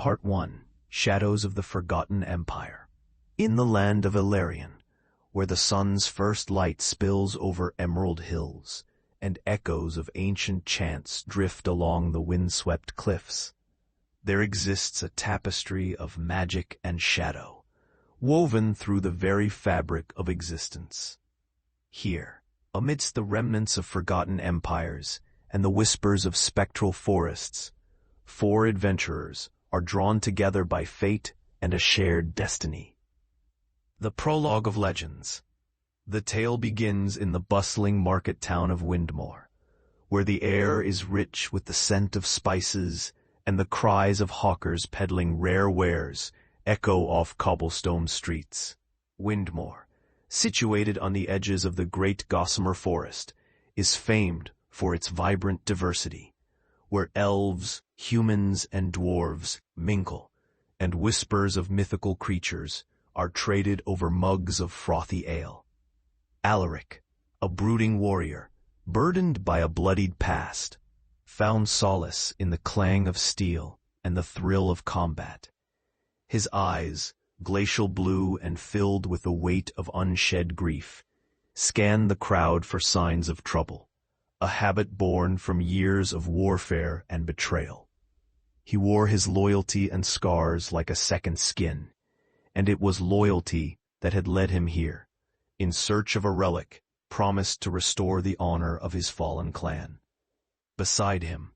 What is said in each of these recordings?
Part 1. Shadows of the Forgotten Empire. In the land of Ilarion, where the sun's first light spills over emerald hills, and echoes of ancient chants drift along the windswept cliffs, there exists a tapestry of magic and shadow, woven through the very fabric of existence. Here, amidst the remnants of forgotten empires and the whispers of spectral forests, 4 adventurers are drawn together by fate and a shared destiny. The Prologue of Legends. The tale begins in the bustling market town of Windmore, where the air is rich with the scent of spices and the cries of hawkers peddling rare wares echo off cobblestone streets. Windmore, situated on the edges of the great gossamer forest, is famed for its vibrant diversity, where elves, humans, and dwarves mingle, and whispers of mythical creatures are traded over mugs of frothy ale. Alaric, a brooding warrior, burdened by a bloodied past, found solace in the clang of steel and the thrill of combat. His eyes, glacial blue and filled with the weight of unshed grief, scanned the crowd for signs of trouble, a habit born from years of warfare and betrayal. He wore his loyalty and scars like a second skin, and it was loyalty that had led him here, in search of a relic promised to restore the honor of his fallen clan. Beside him,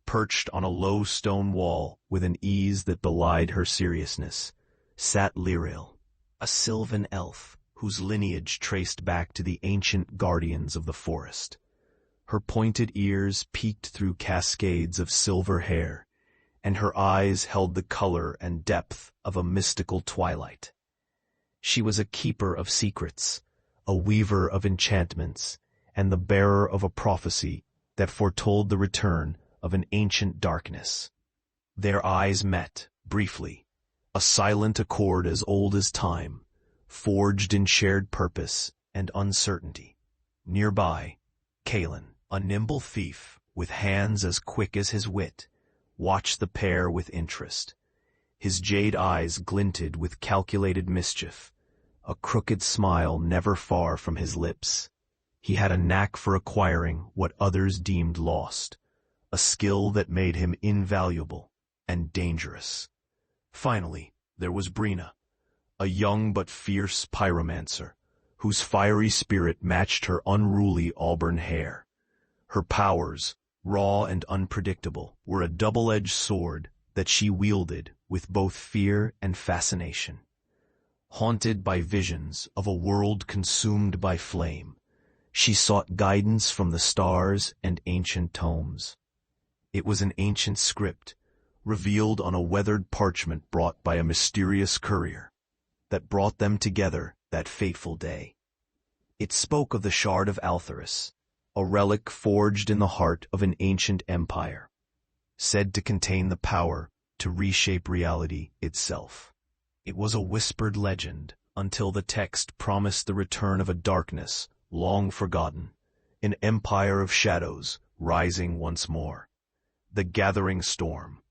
perched on a low stone wall with an ease that belied her seriousness, sat Lyril, a sylvan elf whose lineage traced back to the ancient guardians of the forest. Her pointed ears peeked through cascades of silver hair, and her eyes held the color and depth of a mystical twilight. She was a keeper of secrets, a weaver of enchantments, and the bearer of a prophecy that foretold the return of an ancient darkness. Their eyes met, briefly, a silent accord as old as time, forged in shared purpose and uncertainty. Nearby, Kalen, a nimble thief with hands as quick as his wit, watched the pair with interest. His jade eyes glinted with calculated mischief, a crooked smile never far from his lips. He had a knack for acquiring what others deemed lost, a skill that made him invaluable and dangerous. Finally, there was Brina, a young but fierce pyromancer, whose fiery spirit matched her unruly auburn hair. Her powers, raw and unpredictable, were a double-edged sword that she wielded with both fear and fascination. Haunted by visions of a world consumed by flame, she sought guidance from the stars and ancient tomes. It was an ancient script, revealed on a weathered parchment brought by a mysterious courier, that brought them together that fateful day. It spoke of the Shard of Altheris, a relic forged in the heart of an ancient empire, said to contain the power to reshape reality itself. It was a whispered legend until the text promised the return of a darkness long forgotten, an empire of shadows rising once more. The gathering storm.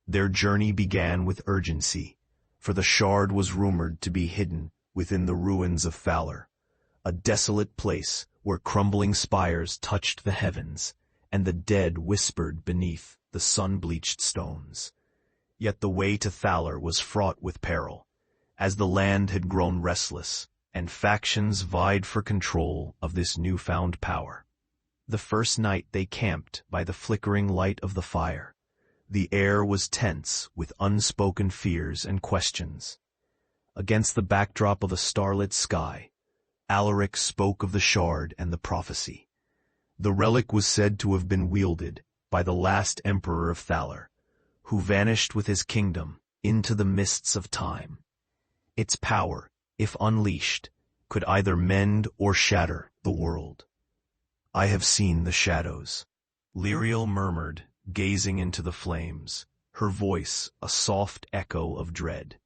Their journey began with urgency, for the shard was rumored to be hidden within the ruins of Thaler, a desolate place where crumbling spires touched the heavens, and the dead whispered beneath the sun-bleached stones. Yet the way to Thaler was fraught with peril, as the land had grown restless, and factions vied for control of this newfound power. The first night they camped by the flickering light of the fire. The air was tense with unspoken fears and questions. Against the backdrop of a starlit sky, Alaric spoke of the shard and the prophecy. The relic was said to have been wielded by the last emperor of Thaler, who vanished with his kingdom into the mists of time. Its power, if unleashed, could either mend or shatter the world. "I have seen the shadows," Lyril murmured, gazing into the flames, her voice a soft echo of dread.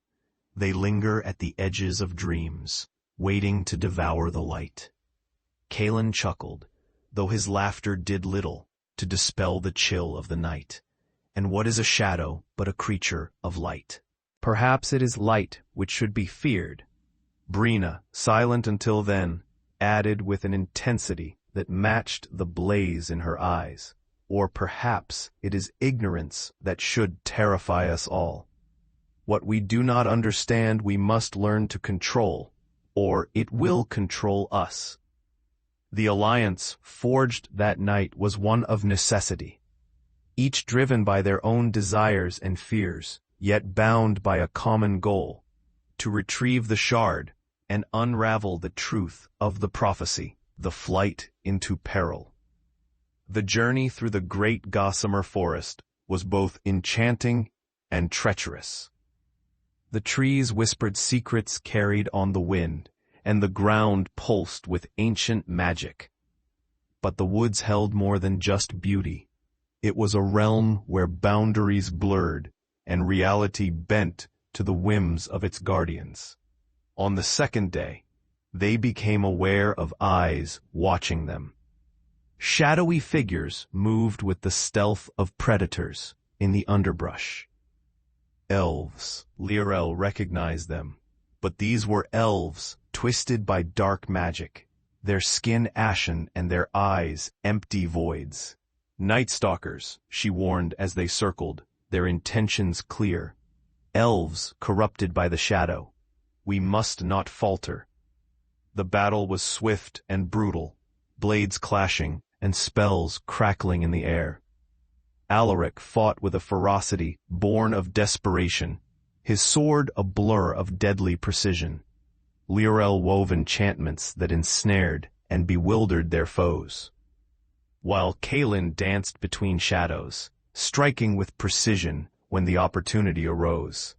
"They linger at the edges of dreams, waiting to devour the light." Kalen chuckled, though his laughter did little to dispel the chill of the night. And what is a shadow but a creature of light? Perhaps it is light which should be feared. Brina, silent until then, added with an intensity that matched the blaze in her eyes. Or perhaps it is ignorance that should terrify us all. What we do not understand we must learn to control, or it will control us. The alliance forged that night was one of necessity, each driven by their own desires and fears, yet bound by a common goal, to retrieve the shard and unravel the truth of the prophecy, the flight into peril. The journey through the great gossamer forest was both enchanting and treacherous. The trees whispered secrets carried on the wind, and the ground pulsed with ancient magic. But the woods held more than just beauty. It was a realm where boundaries blurred and reality bent to the whims of its guardians. On the second day, they became aware of eyes watching them. Shadowy figures moved with the stealth of predators in the underbrush. Elves, Lirel recognized them, but these were elves twisted by dark magic, their skin ashen and their eyes empty voids. Night Stalkers, she warned as they circled, their intentions clear. Elves corrupted by the shadow. We must not falter. The battle was swift and brutal, blades clashing and spells crackling in the air. Alaric fought with a ferocity born of desperation, his sword a blur of deadly precision. Lirel wove enchantments that ensnared and bewildered their foes, while Kaelin danced between shadows, striking with precision when the opportunity arose.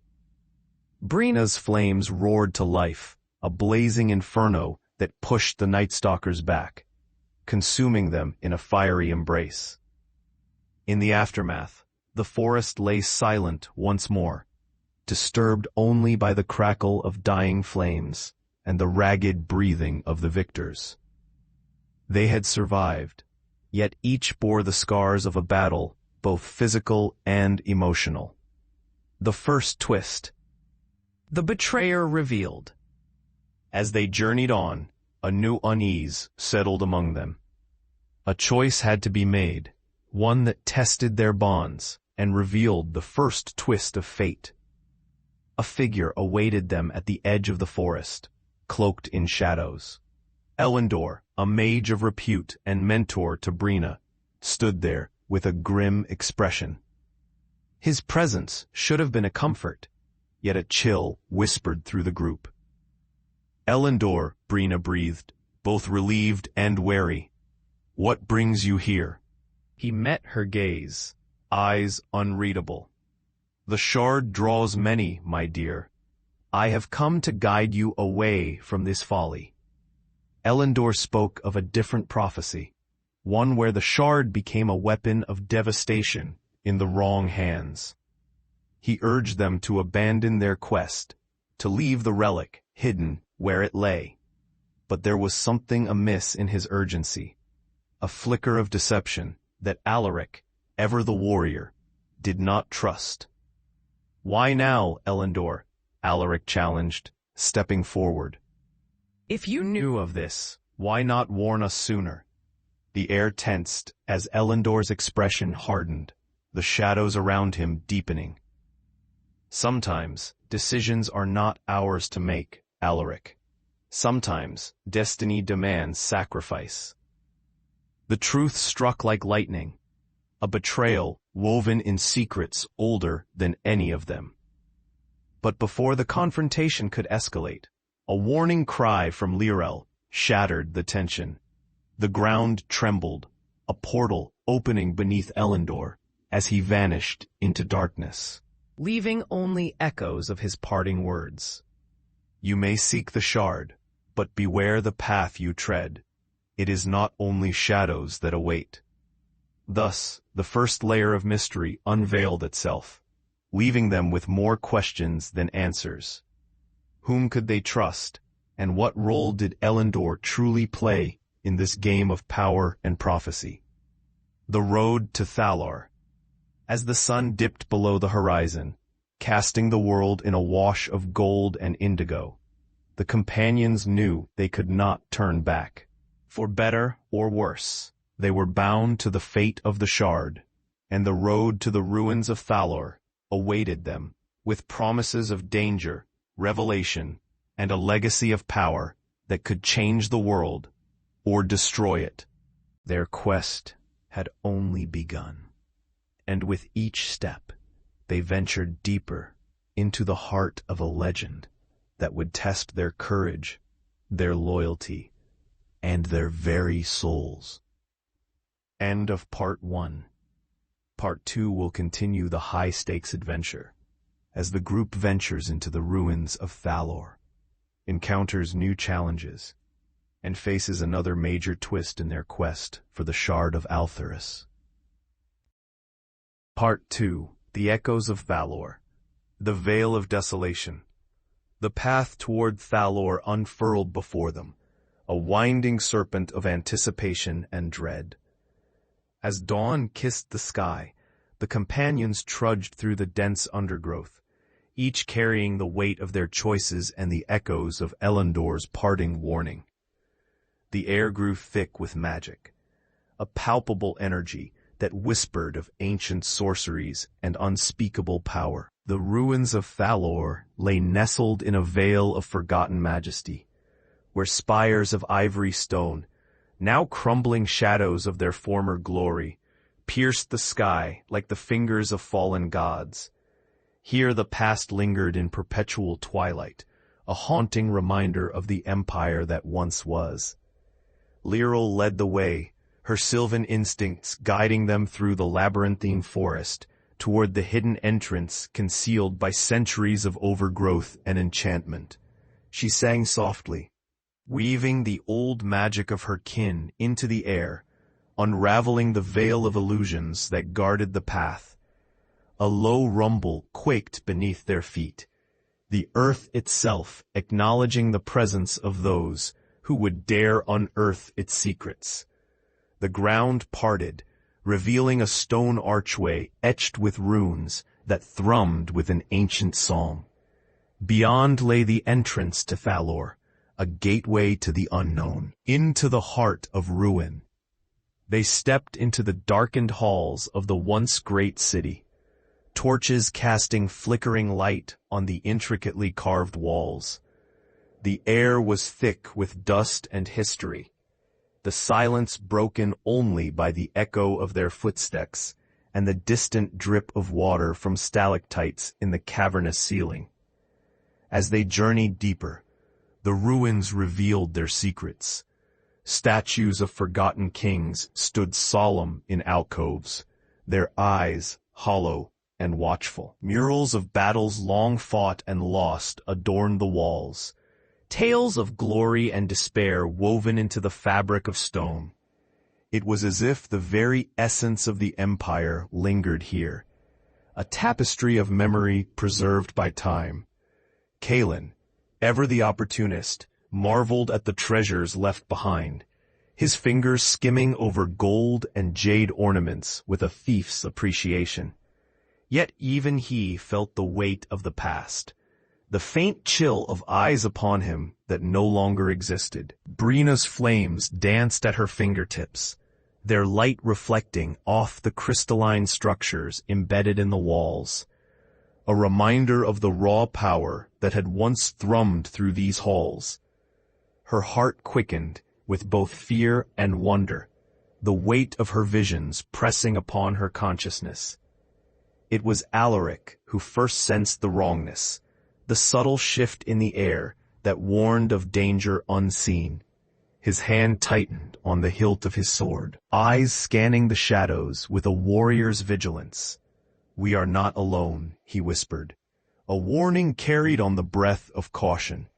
Brina's flames roared to life, a blazing inferno that pushed the Night Stalkers back, consuming them in a fiery embrace. In the aftermath, the forest lay silent once more, disturbed only by the crackle of dying flames and the ragged breathing of the victors. They had survived, yet each bore the scars of a battle, both physical and emotional. The first twist. The betrayer revealed. As they journeyed on, a new unease settled among them. A choice had to be made, one that tested their bonds and revealed the first twist of fate. A figure awaited them at the edge of the forest, cloaked in shadows. Elendor, a mage of repute and mentor to Brina, stood there with a grim expression. His presence should have been a comfort, yet a chill whispered through the group. Elendor, Brina breathed, both relieved and wary. What brings you here? He met her gaze, eyes unreadable. The shard draws many, my dear. I have come to guide you away from this folly. Elendor spoke of a different prophecy, one where the shard became a weapon of devastation in the wrong hands. He urged them to abandon their quest, to leave the relic hidden where it lay. But there was something amiss in his urgency, a flicker of deception that Alaric, ever the warrior, did not trust. Why now, Elendor? Alaric challenged, stepping forward. If you knew of this, why not warn us sooner? The air tensed as Elendor's expression hardened, the shadows around him deepening. Sometimes, decisions are not ours to make, Alaric. Sometimes, destiny demands sacrifice. The truth struck like lightning, a betrayal woven in secrets older than any of them. But before the confrontation could escalate, a warning cry from Lirel shattered the tension. The ground trembled, a portal opening beneath Elendor as he vanished into darkness, leaving only echoes of his parting words. You may seek the shard, but beware the path you tread. It is not only shadows that await. Thus, the first layer of mystery unveiled itself, leaving them with more questions than answers. Whom could they trust, and what role did Elendor truly play in this game of power and prophecy? The road to Thalar. As the sun dipped below the horizon, casting the world in a wash of gold and indigo, the companions knew they could not turn back. For better or worse, they were bound to the fate of the Shard, and the road to the ruins of Thalor awaited them, with promises of danger, revelation, and a legacy of power that could change the world or destroy it. Their quest had only begun, and with each step, they ventured deeper into the heart of a legend that would test their courage, their loyalty, and their very souls. End of Part 1. Part 2 will continue the high-stakes adventure as the group ventures into the ruins of Thalor, encounters new challenges, and faces another major twist in their quest for the Shard of Altheris. Part 2. The Echoes of Thalor. The Veil of Desolation. The path toward Thalor unfurled before them, a winding serpent of anticipation and dread. As dawn kissed the sky, the companions trudged through the dense undergrowth, each carrying the weight of their choices and the echoes of Elendor's parting warning. The air grew thick with magic, a palpable energy that whispered of ancient sorceries and unspeakable power. The ruins of Thalor lay nestled in a veil of forgotten majesty, where spires of ivory stone, now crumbling shadows of their former glory, pierced the sky like the fingers of fallen gods. Here the past lingered in perpetual twilight, a haunting reminder of the empire that once was. Lyril led the way, her sylvan instincts guiding them through the labyrinthine forest toward the hidden entrance concealed by centuries of overgrowth and enchantment. She sang softly, weaving the old magic of her kin into the air, unraveling the veil of illusions that guarded the path. A low rumble quaked beneath their feet, the earth itself acknowledging the presence of those who would dare unearth its secrets. The ground parted, revealing a stone archway etched with runes that thrummed with an ancient song. Beyond lay the entrance to Thalor, a gateway to the unknown, into the heart of ruin. They stepped into the darkened halls of the once great city, torches casting flickering light on the intricately carved walls. The air was thick with dust and history, the silence broken only by the echo of their footsteps and the distant drip of water from stalactites in the cavernous ceiling. As they journeyed deeper, the ruins revealed their secrets. Statues of forgotten kings stood solemn in alcoves, their eyes hollow and watchful. Murals of battles long fought and lost adorned the walls, tales of glory and despair woven into the fabric of stone. It was as if the very essence of the empire lingered here, a tapestry of memory preserved by time. Kalen, ever the opportunist, marveled at the treasures left behind, his fingers skimming over gold and jade ornaments with a thief's appreciation. Yet even he felt the weight of the past, the faint chill of eyes upon him that no longer existed. Brina's flames danced at her fingertips, their light reflecting off the crystalline structures embedded in the walls, a reminder of the raw power that had once thrummed through these halls. Her heart quickened with both fear and wonder, the weight of her visions pressing upon her consciousness. It was Alaric who first sensed the wrongness, the subtle shift in the air that warned of danger unseen. His hand tightened on the hilt of his sword, eyes scanning the shadows with a warrior's vigilance. "We are not alone," he whispered, a warning carried on the breath of caution.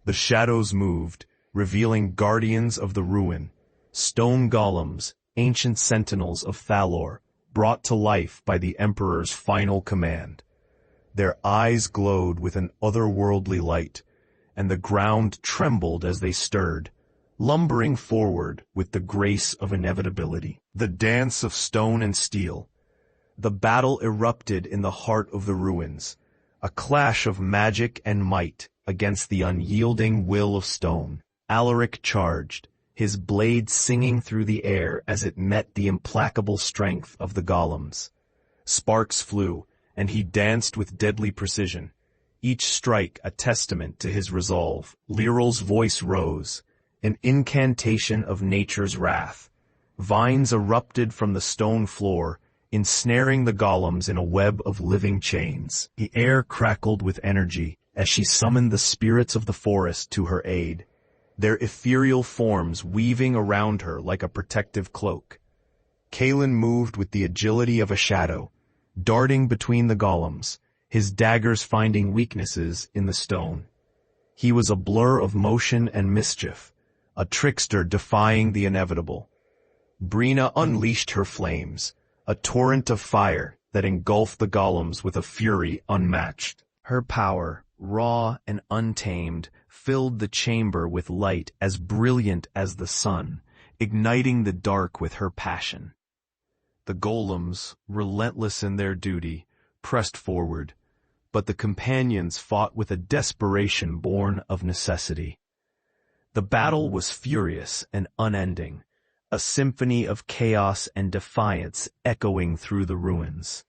The shadows moved, revealing guardians of the ruin, stone golems, ancient sentinels of Thalor, brought to life by the Emperor's final command. Their eyes glowed with an otherworldly light, and the ground trembled as they stirred, lumbering forward with the grace of inevitability. The dance of stone and steel, The battle erupted in the heart of the ruins, a clash of magic and might against the unyielding will of stone. Alaric charged, his blade singing through the air as it met the implacable strength of the golems. Sparks flew, and he danced with deadly precision, each strike a testament to his resolve. Lirel's voice rose, an incantation of nature's wrath. Vines erupted from the stone floor, ensnaring the golems in a web of living chains. The air crackled with energy as she summoned the spirits of the forest to her aid, their ethereal forms weaving around her like a protective cloak. Kalen moved with the agility of a shadow, darting between the golems, his daggers finding weaknesses in the stone. He was a blur of motion and mischief, a trickster defying the inevitable. Brina unleashed her flames, a torrent of fire that engulfed the golems with a fury unmatched. Her power, raw and untamed, filled the chamber with light as brilliant as the sun, igniting the dark with her passion. The golems, relentless in their duty, pressed forward, but the companions fought with a desperation born of necessity. The battle was furious and unending, a symphony of chaos and defiance echoing through the ruins.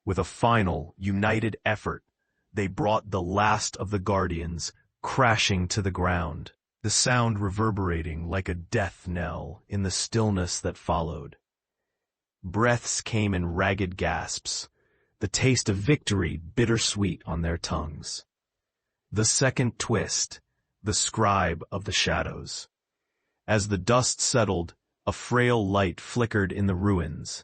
With a final, united effort, they brought the last of the Guardians crashing to the ground, the sound reverberating like a death knell in the stillness that followed. Breaths came in ragged gasps, the taste of victory bittersweet on their tongues. The second twist, the scribe of the shadows. As the dust settled, a frail light flickered in the ruins,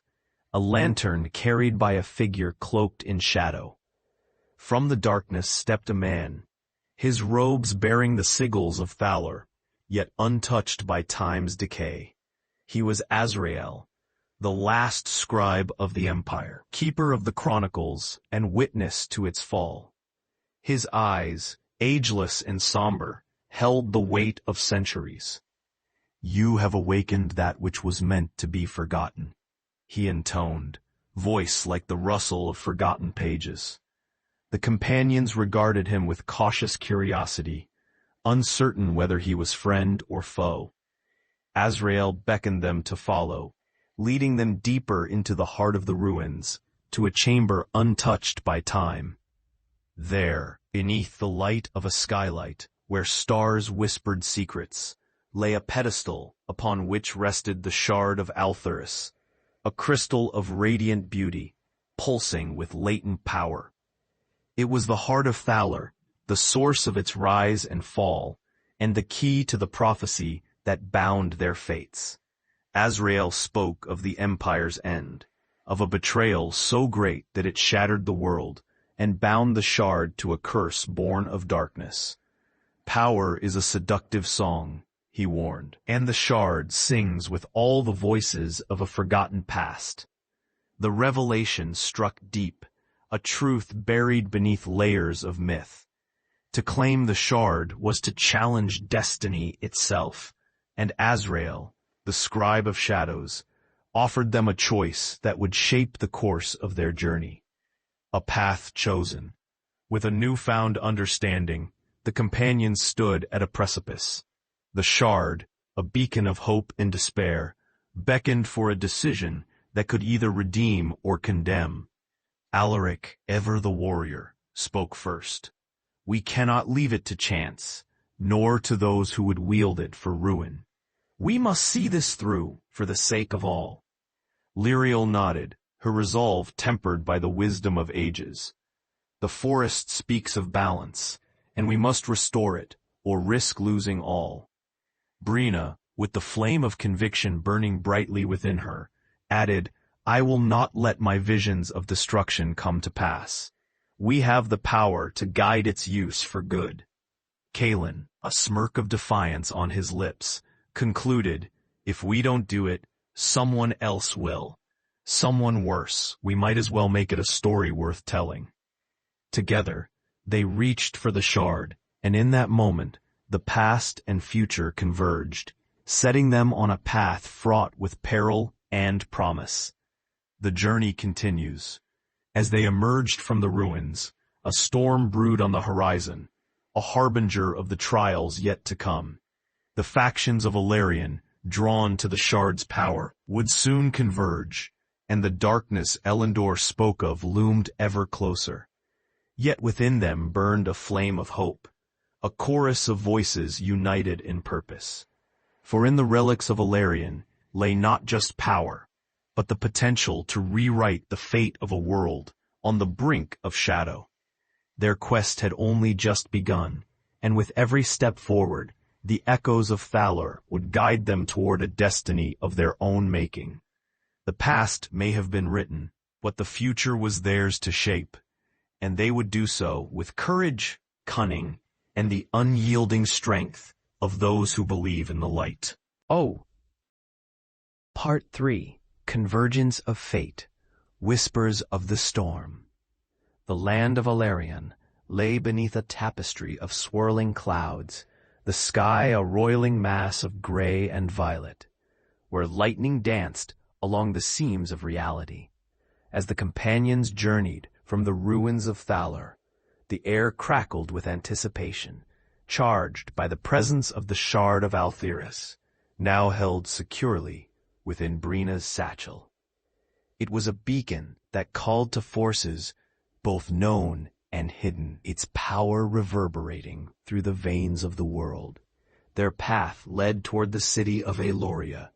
a lantern carried by a figure cloaked in shadow. From the darkness stepped a man, his robes bearing the sigils of Thaler, yet untouched by time's decay. He was Azrael, the last scribe of the Empire, keeper of the chronicles and witness to its fall. His eyes, ageless and somber, held the weight of centuries. "You have awakened that which was meant to be forgotten," he intoned, voice like the rustle of forgotten pages. The companions regarded him with cautious curiosity, uncertain whether he was friend or foe. Azrael beckoned them to follow, leading them deeper into the heart of the ruins, to a chamber untouched by time. There, beneath the light of a skylight, where stars whispered secrets, lay a pedestal upon which rested the Shard of Altheris, a crystal of radiant beauty, pulsing with latent power. It was the heart of Thaler, the source of its rise and fall, and the key to the prophecy that bound their fates. Azrael spoke of the Empire's end, of a betrayal so great that it shattered the world, and bound the Shard to a curse born of darkness. "Power is a seductive song," he warned, "and the Shard sings with all the voices of a forgotten past." The revelation struck deep, a truth buried beneath layers of myth. To claim the Shard was to challenge destiny itself, and Azrael, the scribe of shadows, offered them a choice that would shape the course of their journey. A path chosen. With a newfound understanding, the companions stood at a precipice. The Shard, a beacon of hope and despair, beckoned for a decision that could either redeem or condemn. Alaric, ever the warrior, spoke first. "We cannot leave it to chance, nor to those who would wield it for ruin. We must see this through, for the sake of all." Liriel nodded, her resolve tempered by the wisdom of ages. "The forest speaks of balance, and we must restore it, or risk losing all." Brina, with the flame of conviction burning brightly within her, added, "I will not let my visions of destruction come to pass. We have the power to guide its use for good." Kalen, a smirk of defiance on his lips, concluded, "If we don't do it, someone else will. Someone worse. We might as well make it a story worth telling." Together, they reached for the Shard, and in that moment, the past and future converged, setting them on a path fraught with peril and promise. The journey continues. As they emerged from the ruins, a storm brewed on the horizon, a harbinger of the trials yet to come. The factions of Alarion, drawn to the Shard's power, would soon converge, and the darkness Elendor spoke of loomed ever closer. Yet within them burned a flame of hope, a chorus of voices united in purpose. For in the relics of Alarion lay not just power, but the potential to rewrite the fate of a world on the brink of shadow. Their quest had only just begun, and with every step forward, the echoes of Thalor would guide them toward a destiny of their own making. The past may have been written, but the future was theirs to shape, and they would do so with courage, cunning, and the unyielding strength of those who believe in the light. Part 3. Convergence of Fate. Whispers of the Storm. The land of Alarion lay beneath a tapestry of swirling clouds, the sky a roiling mass of gray and violet, where lightning danced along the seams of reality. As the companions journeyed from the ruins of Thalor, the air crackled with anticipation, charged by the presence of the Shard of Altheris, now held securely within Brina's satchel. It was a beacon that called to forces both known and hidden, its power reverberating through the veins of the world. Their path led toward the city of Eloria,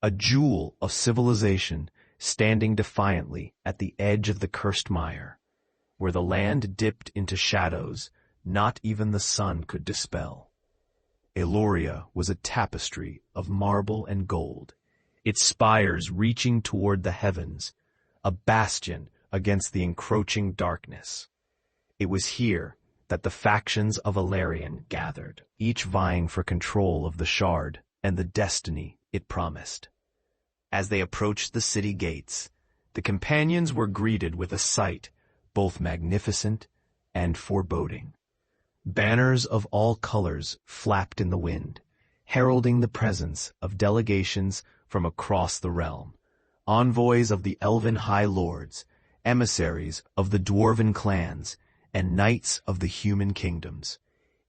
a jewel of civilization standing defiantly at the edge of the cursed mire, where the land dipped into shadows not even the sun could dispel. Eloria was a tapestry of marble and gold, its spires reaching toward the heavens, a bastion against the encroaching darkness. It was here that the factions of Alarion gathered, each vying for control of the Shard and the destiny it promised. As they approached the city gates, the companions were greeted with a sight both magnificent and foreboding. Banners of all colors flapped in the wind, heralding the presence of delegations from across the realm, envoys of the elven high lords, emissaries of the dwarven clans, and knights of the human kingdoms.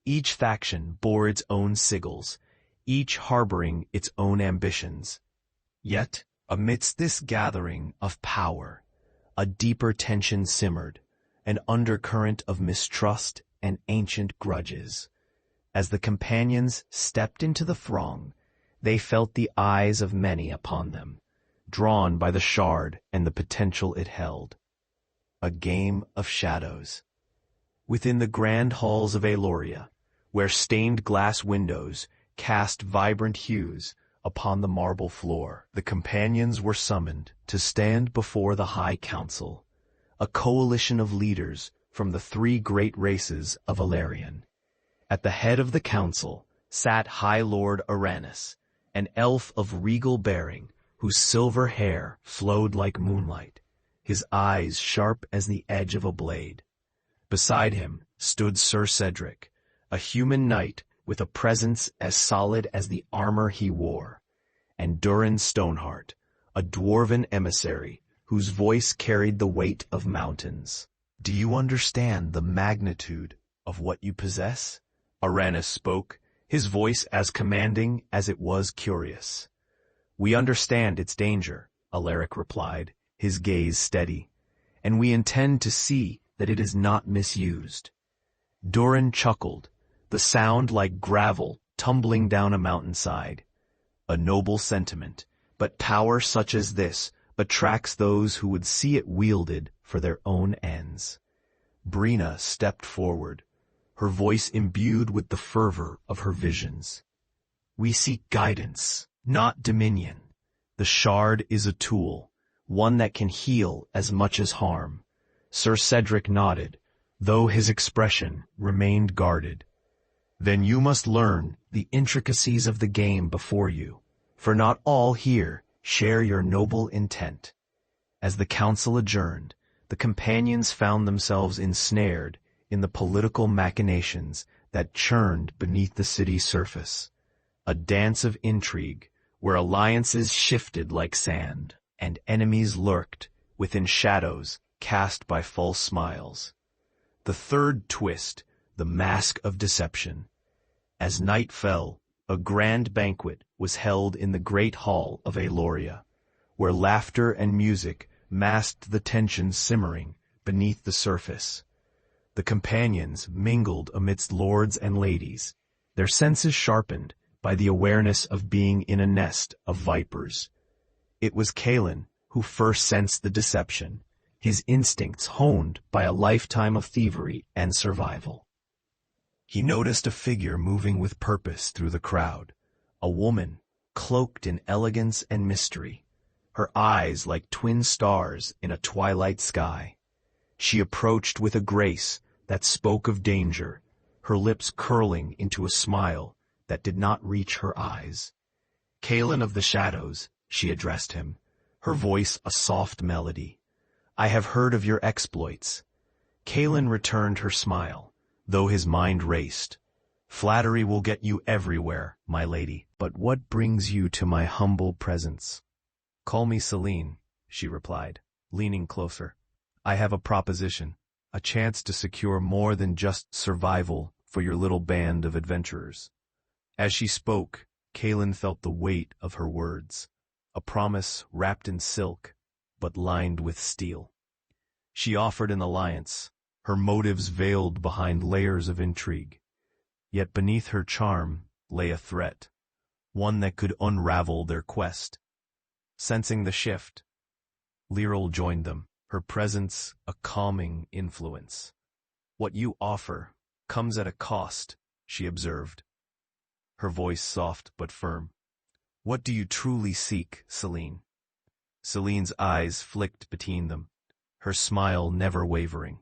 Each faction bore its own sigils, each harboring its own ambitions. Yet, amidst this gathering of power, a deeper tension simmered, an undercurrent of mistrust and ancient grudges. As the companions stepped into the throng, they felt the eyes of many upon them, drawn by the Shard and the potential it held. A game of shadows. Within the grand halls of Eloria, where stained glass windows cast vibrant hues upon the marble floor, the companions were summoned to stand before the High Council, a coalition of leaders from the three great races of Alarion. At the head of the council sat High Lord Uranus, an elf of regal bearing whose silver hair flowed like moonlight, his eyes sharp as the edge of a blade. Beside him stood Sir Cedric, a human knight with a presence as solid as the armor he wore, and Durin Stoneheart, a dwarven emissary whose voice carried the weight of mountains. "Do you understand the magnitude of what you possess?" Uranus spoke, his voice as commanding as it was curious. "We understand its danger," Alaric replied, his gaze steady, "and we intend to see that it is not misused." Durin chuckled, the sound like gravel tumbling down a mountainside. "A noble sentiment, but power such as this attracts those who would see it wielded for their own ends." Brina stepped forward, her voice imbued with the fervor of her visions. "We seek guidance, not dominion. The Shard is a tool, one that can heal as much as harm." Sir Cedric nodded, though his expression remained guarded. "Then you must learn the intricacies of the game before you, for not all here share your noble intent." As the council adjourned, the companions found themselves ensnared in the political machinations that churned beneath the city's surface, a dance of intrigue where alliances shifted like sand, and enemies lurked within shadows cast by false smiles. The third twist, the mask of deception. As night fell, a grand banquet was held in the great hall of Aloria, where laughter and music masked the tension simmering beneath the surface. The companions mingled amidst lords and ladies, their senses sharpened by the awareness of being in a nest of vipers. It was Kalen who first sensed the deception, his instincts honed by a lifetime of thievery and survival. He noticed a figure moving with purpose through the crowd, a woman cloaked in elegance and mystery, her eyes like twin stars in a twilight sky. She approached with a grace that spoke of danger, her lips curling into a smile that did not reach her eyes. Kalen of the Shadows, she addressed him, her voice a soft melody. I have heard of your exploits. Kalen returned her smile, though his mind raced. Flattery will get you everywhere, my lady, but what brings you to my humble presence? Call me Celine, she replied, leaning closer. I have a proposition, a chance to secure more than just survival for your little band of adventurers. As she spoke, Kalen felt the weight of her words, a promise wrapped in silk, but lined with steel. She offered an alliance, her motives veiled behind layers of intrigue. Yet beneath her charm lay a threat, one that could unravel their quest. Sensing the shift, Lyral joined them, her presence a calming influence. What you offer comes at a cost, she observed, her voice soft but firm. What do you truly seek, Celine? Celine's eyes flicked between them, her smile never wavering.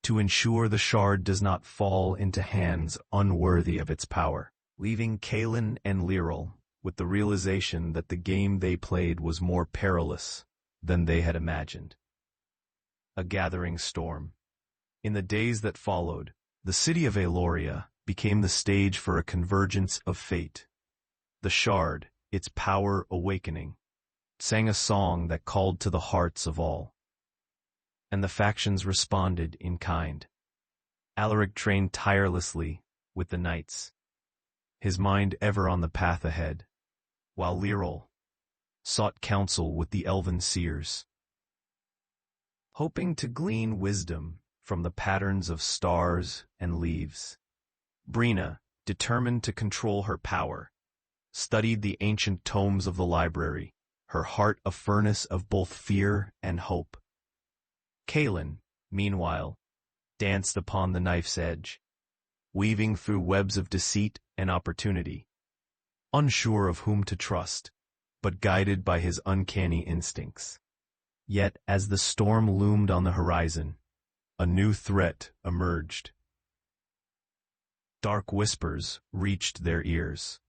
To ensure the shard does not fall into hands unworthy of its power, leaving Kalen and Lyral with the realization that the game they played was more perilous than they had imagined. A gathering storm. In the days that followed, the city of Aloria became the stage for a convergence of fate. The shard, its power awakening, sang a song that called to the hearts of all. And the factions responded in kind. Alaric trained tirelessly with the knights, his mind ever on the path ahead, while Lyral sought counsel with the elven seers, hoping to glean wisdom from the patterns of stars and leaves. Brina, determined to control her power, studied the ancient tomes of the library, her heart a furnace of both fear and hope. Kalen, meanwhile, danced upon the knife's edge, weaving through webs of deceit and opportunity, unsure of whom to trust, but guided by his uncanny instincts. Yet as the storm loomed on the horizon, a new threat emerged. Dark whispers reached their ears.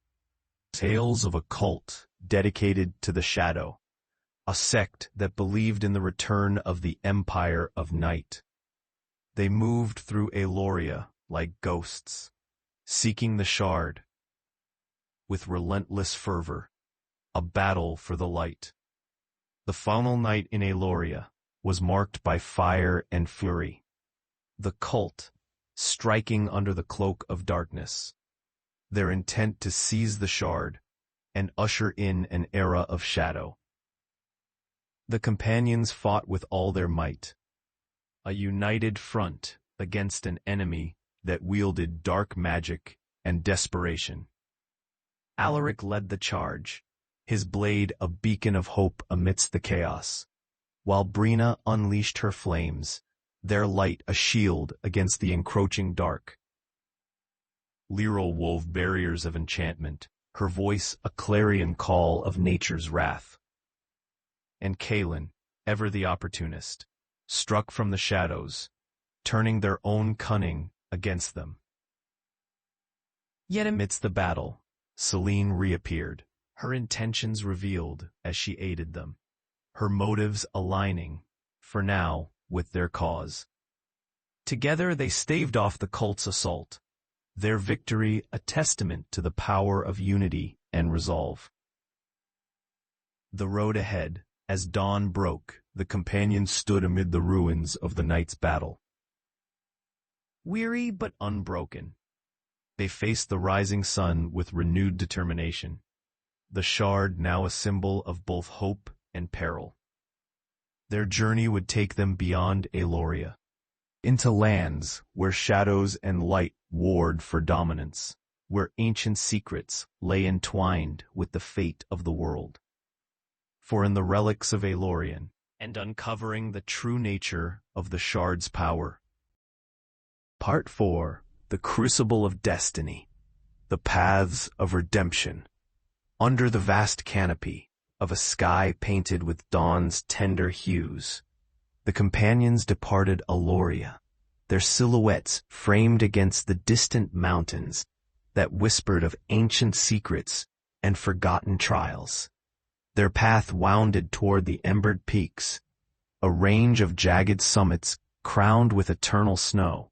Tales of a cult dedicated to the shadow, a sect that believed in the return of the Empire of Night. They moved through Aloria like ghosts, seeking the shard. With relentless fervor, a battle for the light. The final night in Aloria was marked by fire and fury. The cult, striking under the cloak of darkness, their intent to seize the shard and usher in an era of shadow. The companions fought with all their might, a united front against an enemy that wielded dark magic and desperation. Alaric led the charge, his blade a beacon of hope amidst the chaos, while Brina unleashed her flames, their light a shield against the encroaching dark. Lyral wove barriers of enchantment, her voice a clarion call of nature's wrath. And Kalen, ever the opportunist, struck from the shadows, turning their own cunning against them. Yet amidst the battle, Celine reappeared, her intentions revealed as she aided them, her motives aligning, for now, with their cause. Together they staved off the cult's assault, their victory a testament to the power of unity and resolve. The road ahead, as dawn broke, The companions stood amid the ruins of the night's battle. Weary but unbroken, They faced the rising sun with renewed determination, the shard now a symbol of both hope and peril. Their journey would take them beyond Aloria, into lands where shadows and light warred for dominance, where ancient secrets lay entwined with the fate of the world. For in the relics of Alorian, and uncovering the true nature of the shard's power. Part 4. The Crucible of Destiny. The Paths of Redemption. Under the vast canopy of a sky painted with dawn's tender hues, the companions departed Aloria, their silhouettes framed against the distant mountains that whispered of ancient secrets and forgotten trials. Their path wounded toward the embered peaks, a range of jagged summits crowned with eternal snow,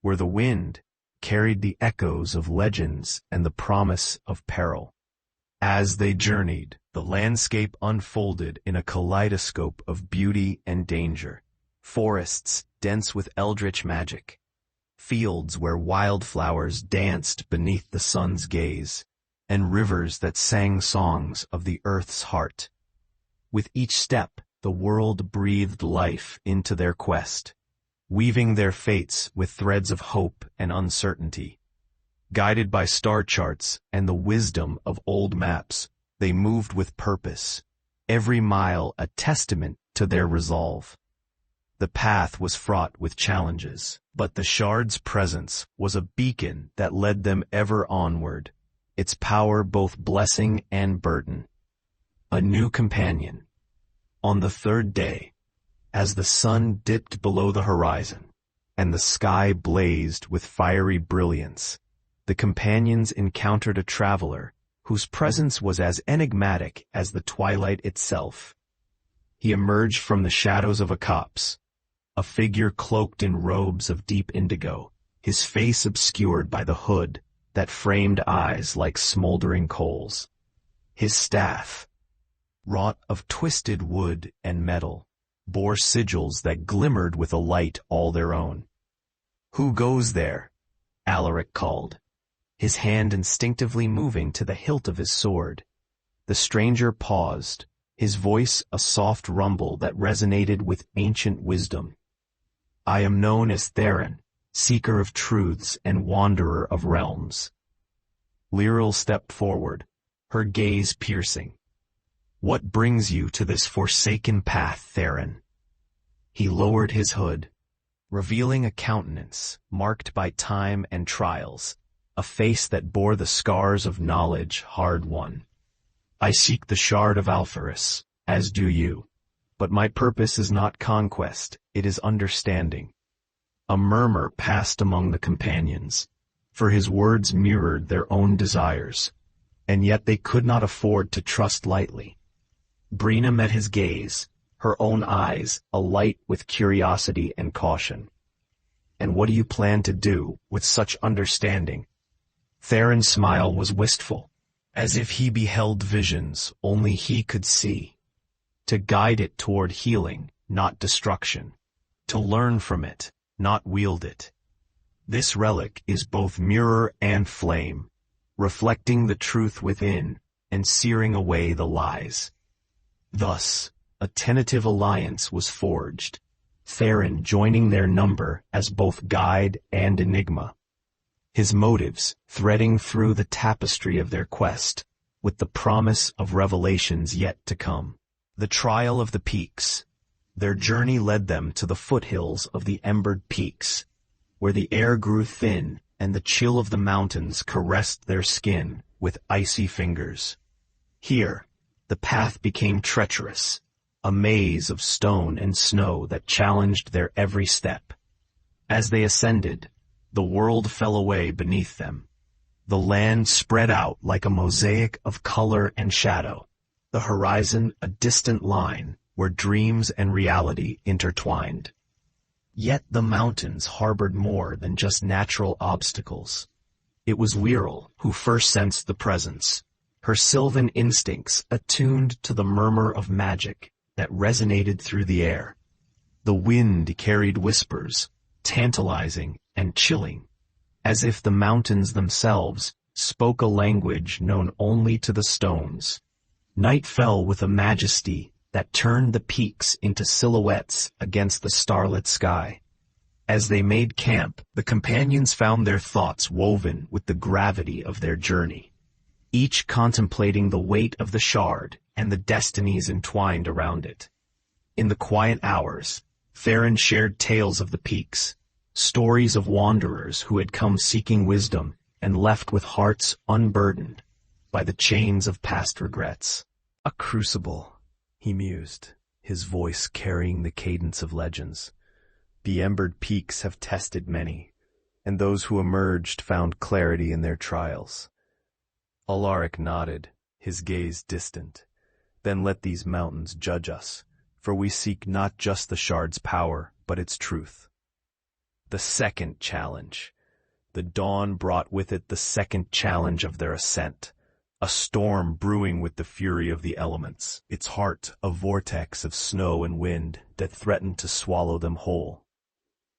where the wind carried the echoes of legends and the promise of peril. As they journeyed, the landscape unfolded in a kaleidoscope of beauty and danger. Forests dense with eldritch magic, fields where wildflowers danced beneath the sun's gaze, and rivers that sang songs of the earth's heart. With each step, the world breathed life into their quest, weaving their fates with threads of hope and uncertainty. Guided by star charts and the wisdom of old maps, they moved with purpose, every mile a testament to their resolve. The path was fraught with challenges, but the shard's presence was a beacon that led them ever onward, its power both blessing and burden. A new companion. On the third day, as the sun dipped below the horizon, and the sky blazed with fiery brilliance, the companions encountered a traveler whose presence was as enigmatic as the twilight itself. He emerged from the shadows of a copse, a figure cloaked in robes of deep indigo, his face obscured by the hood that framed eyes like smoldering coals. His staff, wrought of twisted wood and metal, bore sigils that glimmered with a light all their own. "Who goes there?" Alaric called, his hand instinctively moving to the hilt of his sword. The stranger paused, his voice a soft rumble that resonated with ancient wisdom. "I am known as Theron, seeker of truths and wanderer of realms." Lyral stepped forward, her gaze piercing. "What brings you to this forsaken path, Theron?" He lowered his hood, revealing a countenance marked by time and trials, a face that bore the scars of knowledge hard won. "I seek the Shard of Altheris, as do you. But my purpose is not conquest, it is understanding." A murmur passed among the companions, for his words mirrored their own desires, and yet they could not afford to trust lightly. Brina met his gaze, her own eyes alight with curiosity and caution. "And what do you plan to do with such understanding?" Theron's smile was wistful, as if he beheld visions only he could see. "To guide it toward healing, not destruction. To learn from it, not wield it. This relic is both mirror and flame, reflecting the truth within and searing away the lies." Thus, a tentative alliance was forged, Theron joining their number as both guide and enigma. His motives threading through the tapestry of their quest, with the promise of revelations yet to come. The trial of the peaks. Their journey led them to the foothills of the embered peaks, where the air grew thin and the chill of the mountains caressed their skin with icy fingers. Here, the path became treacherous, a maze of stone and snow that challenged their every step. As they ascended, the world fell away beneath them. The land spread out like a mosaic of color and shadow, the horizon a distant line where dreams and reality intertwined. Yet the mountains harbored more than just natural obstacles. It was Lyral who first sensed the presence, her sylvan instincts attuned to the murmur of magic that resonated through the air. The wind carried whispers, tantalizing and chilling, as if the mountains themselves spoke a language known only to the stones. Night fell with a majesty that turned the peaks into silhouettes against the starlit sky. As they made camp, the companions found their thoughts woven with the gravity of their journey, each contemplating the weight of the shard and the destinies entwined around it. In the quiet hours, Theron shared tales of the peaks, stories of wanderers who had come seeking wisdom and left with hearts unburdened by the chains of past regrets. A crucible, he mused, his voice carrying the cadence of legends. The embered peaks have tested many, and those who emerged found clarity in their trials. Alaric nodded, his gaze distant. Then let these mountains judge us, for we seek not just the shard's power, but its truth. The second challenge. The dawn brought with it the second challenge of their ascent. A storm brewing with the fury of the elements, its heart a vortex of snow and wind that threatened to swallow them whole.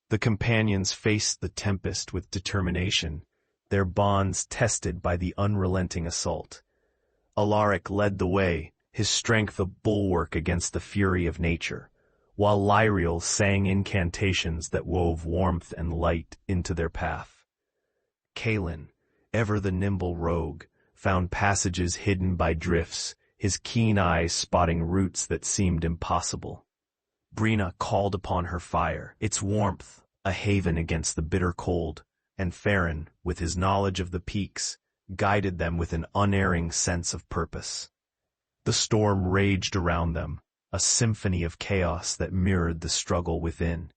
The companions faced the tempest with determination, their bonds tested by the unrelenting assault. Alaric led the way, his strength a bulwark against the fury of nature, while Lyriel sang incantations that wove warmth and light into their path. Kalin, ever the nimble rogue, found passages hidden by drifts, his keen eyes spotting routes that seemed impossible. Brina called upon her fire, its warmth a haven against the bitter cold, and Theron, with his knowledge of the peaks, guided them with an unerring sense of purpose. The storm raged around them, a symphony of chaos that mirrored the struggle within.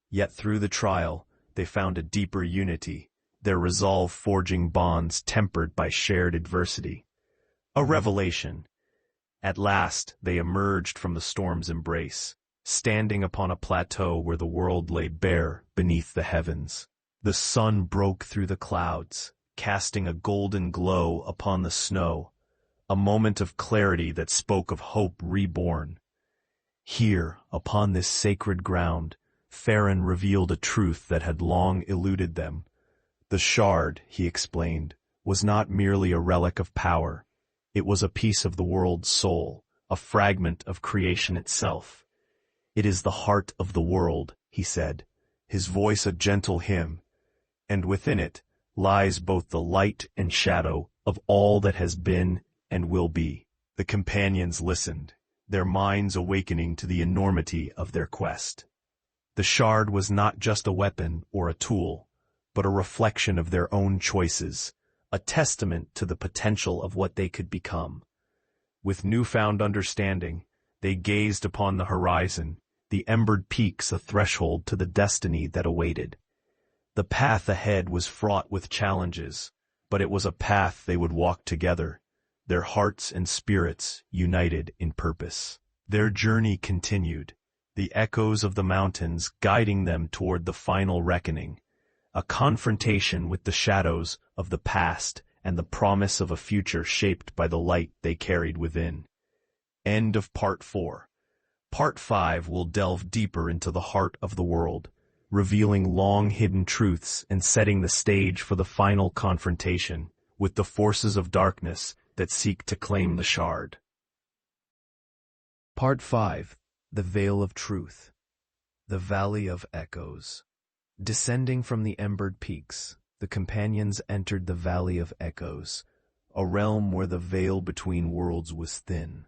Yet through the trial, they found a deeper unity, their resolve forging bonds tempered by shared adversity. A revelation. At last, they emerged from the storm's embrace, standing upon a plateau where the world lay bare beneath the heavens. The sun broke through the clouds, casting a golden glow upon the snow, a moment of clarity that spoke of hope reborn. Here, upon this sacred ground, Theron revealed a truth that had long eluded them. The shard, he explained, was not merely a relic of power. It was a piece of the world's soul, a fragment of creation itself. It is the heart of the world, he said, his voice a gentle hymn, and within it lies both the light and shadow of all that has been and will be. The companions listened, their minds awakening to the enormity of their quest. The shard was not just a weapon or a tool, but a reflection of their own choices, a testament to the potential of what they could become. With newfound understanding, they gazed upon the horizon, the embered peaks a threshold to the destiny that awaited. The path ahead was fraught with challenges, but it was a path they would walk together, their hearts and spirits united in purpose. Their journey continued, the echoes of the mountains guiding them toward the final reckoning, a confrontation with the shadows of the past and the promise of a future shaped by the light they carried within. End of Part 4. Part 5 will delve deeper into the heart of the world, revealing long-hidden truths and setting the stage for the final confrontation with the forces of darkness that seek to claim the shard. Part 5. The Veil of Truth. The Valley of Echoes. Descending from the embered peaks, the companions entered the Valley of Echoes, a realm where the veil between worlds was thin,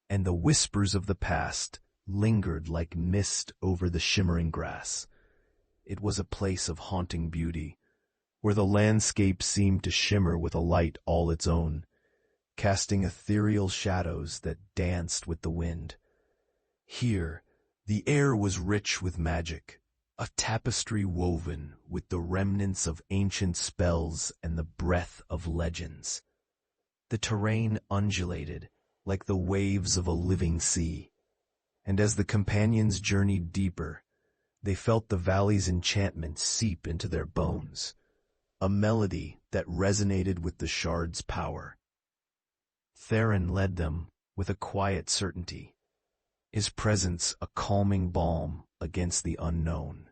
and the whispers of the past lingered like mist over the shimmering grass. It was a place of haunting beauty, where the landscape seemed to shimmer with a light all its own, casting ethereal shadows that danced with the wind. Here, the air was rich with magic, a tapestry woven with the remnants of ancient spells and the breath of legends. The terrain undulated like the waves of a living sea, and as the companions journeyed deeper, they felt the valley's enchantment seep into their bones, a melody that resonated with the shard's power. Theron led them with a quiet certainty. his presence a calming balm against the unknown.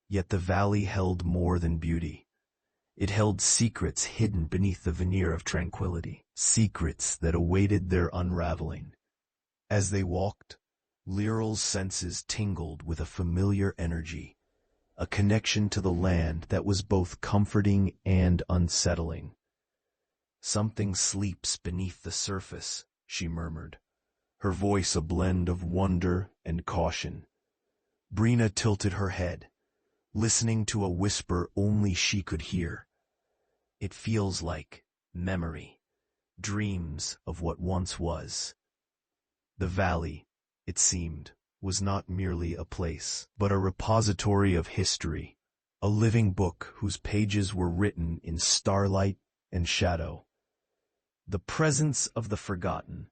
Yet the valley held more than beauty. It held secrets hidden beneath the veneer of tranquility, secrets that awaited their unraveling. As they walked, Lirel's senses tingled with a familiar energy, a connection to the land that was both comforting and unsettling. "Something sleeps beneath the surface," she murmured, her voice a blend of wonder and caution. Brina tilted her head, listening to a whisper only she could hear. "It feels like memory, dreams of what once was." The valley, it seemed, was not merely a place, but a repository of history, a living book whose pages were written in starlight and shadow. The presence of the forgotten.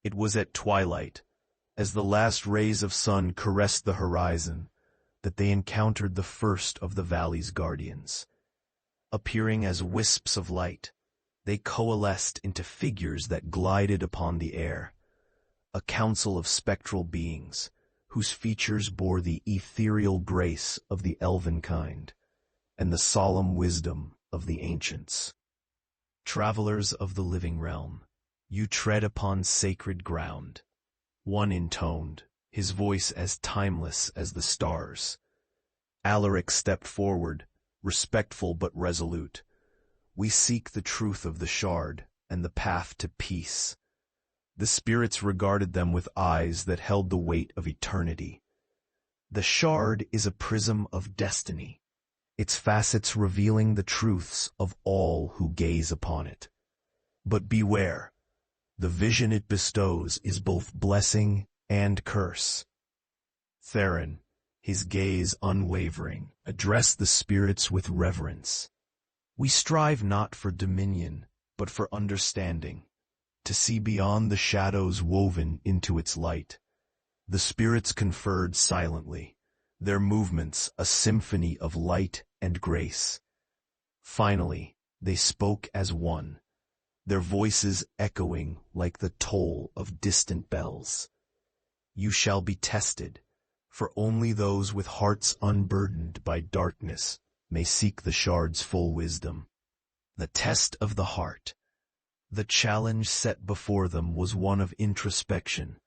It was at twilight, as the last rays of sun caressed the horizon, that they encountered the first of the valley's guardians. Appearing as wisps of light, they coalesced into figures that glided upon the air, a council of spectral beings, whose features bore the ethereal grace of the elven kind, and the solemn wisdom of the ancients. "Travelers of the living realm, you tread upon sacred ground," one intoned, his voice as timeless as the stars. Alaric stepped forward, respectful but resolute. "We seek the truth of the shard and the path to peace." The spirits regarded them with eyes that held the weight of eternity. The shard is a prism of destiny, its facets revealing the truths of all who gaze upon it. But beware, the vision it bestows is both blessing and curse. Theron, his gaze unwavering, addressed the spirits with reverence. "We strive not for dominion, but for understanding, to see beyond the shadows woven into its light." The spirits conferred silently, their movements a symphony of light and grace. Finally, they spoke as one, their voices echoing like the toll of distant bells. "You shall be tested, for only those with hearts unburdened by darkness may seek the shard's full wisdom." The test of the heart. The challenge set before them was one of introspection,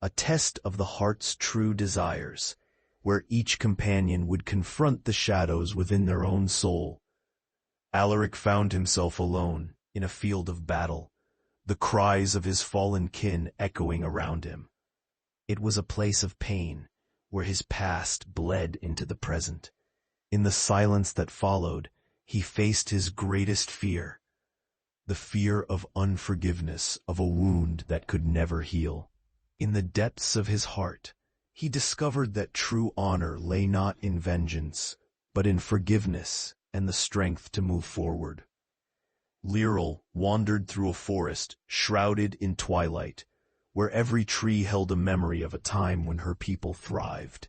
a test of the heart's true desires, where each companion would confront the shadows within their own soul. Alaric found himself alone in a field of battle, the cries of his fallen kin echoing around him. It was a place of pain, where his past bled into the present. In the silence that followed, he faced his greatest fear, the fear of unforgiveness, of a wound that could never heal. In the depths of his heart, he discovered that true honor lay not in vengeance, but in forgiveness and the strength to move forward. Lirel wandered through a forest shrouded in twilight, where every tree held a memory of a time when her people thrived.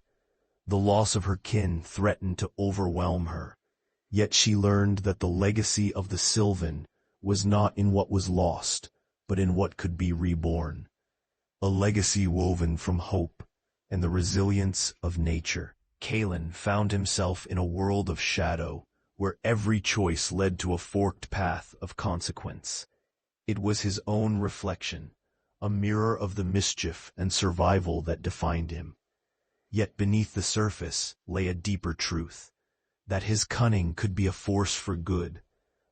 The loss of her kin threatened to overwhelm her, yet she learned that the legacy of the Sylvan was not in what was lost, but in what could be reborn. A legacy woven from hope and the resilience of nature. Kalen found himself in a world of shadow, where every choice led to a forked path of consequence. It was his own reflection, a mirror of the mischief and survival that defined him. Yet beneath the surface lay a deeper truth, that his cunning could be a force for good,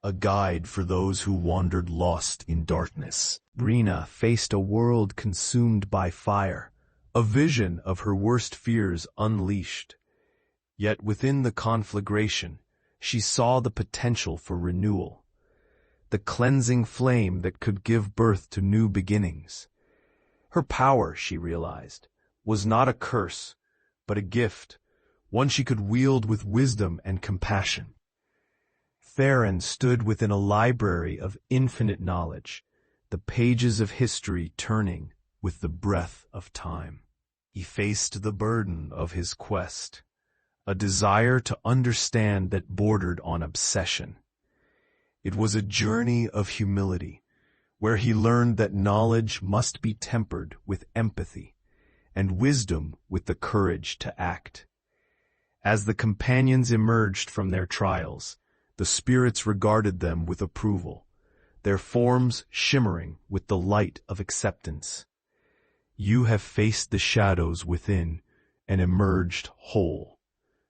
a guide for those who wandered lost in darkness. Brina faced a world consumed by fire, a vision of her worst fears unleashed. Yet within the conflagration, she saw the potential for renewal, the cleansing flame that could give birth to new beginnings. Her power, she realized, was not a curse, but a gift, one she could wield with wisdom and compassion. Theron stood within a library of infinite knowledge, the pages of history turning with the breath of time. He faced the burden of his quest, a desire to understand that bordered on obsession. It was a journey of humility, where he learned that knowledge must be tempered with empathy, and wisdom with the courage to act. As the companions emerged from their trials, the spirits regarded them with approval, their forms shimmering with the light of acceptance. You have faced the shadows within and emerged whole.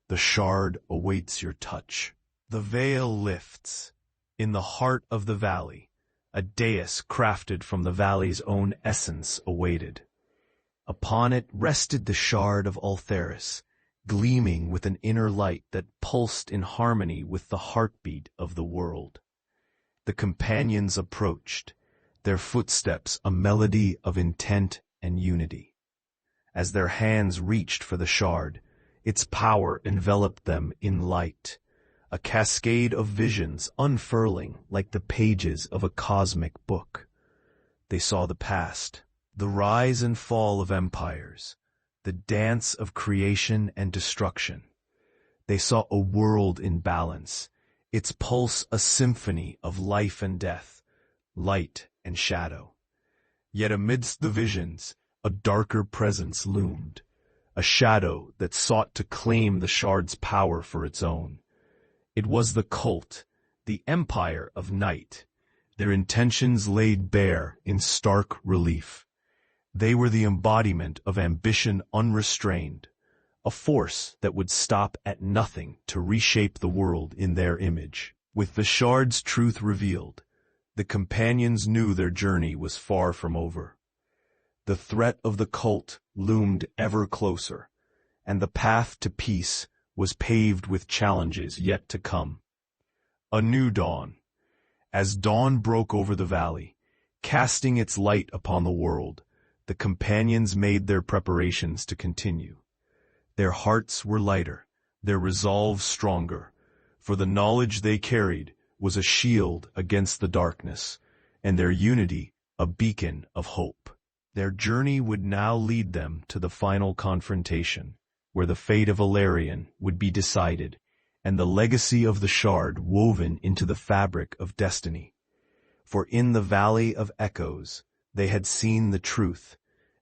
The shard awaits your touch. The veil lifts. In the heart of the valley, a dais crafted from the valley's own essence awaited. Upon it rested the Shard of Altheris, gleaming with an inner light that pulsed in harmony with the heartbeat of the world. The companions approached, their footsteps a melody of intent and unity. As their hands reached for the shard, its power enveloped them in light, a cascade of visions unfurling like the pages of a cosmic book. They saw the past, the rise and fall of empires, the dance of creation and destruction. They saw a world in balance, its pulse a symphony of life and death, light and shadow. Yet amidst the visions, a darker presence loomed, a shadow that sought to claim the shard's power for its own. It was the cult, the empire of night, their intentions laid bare in stark relief. They were the embodiment of ambition unrestrained, a force that would stop at nothing to reshape the world in their image. With the shard's truth revealed, the companions knew their journey was far from over. The threat of the cult loomed ever closer, and the path to peace was paved with challenges yet to come. A new dawn. As dawn broke over the valley, casting its light upon the world, the companions made their preparations to continue. Their hearts were lighter, their resolve stronger, for the knowledge they carried was a shield against the darkness, and their unity a beacon of hope. Their journey would now lead them to the final confrontation, where the fate of Alarion would be decided, and the legacy of the shard woven into the fabric of destiny. For in the Valley of Echoes, they had seen the truth,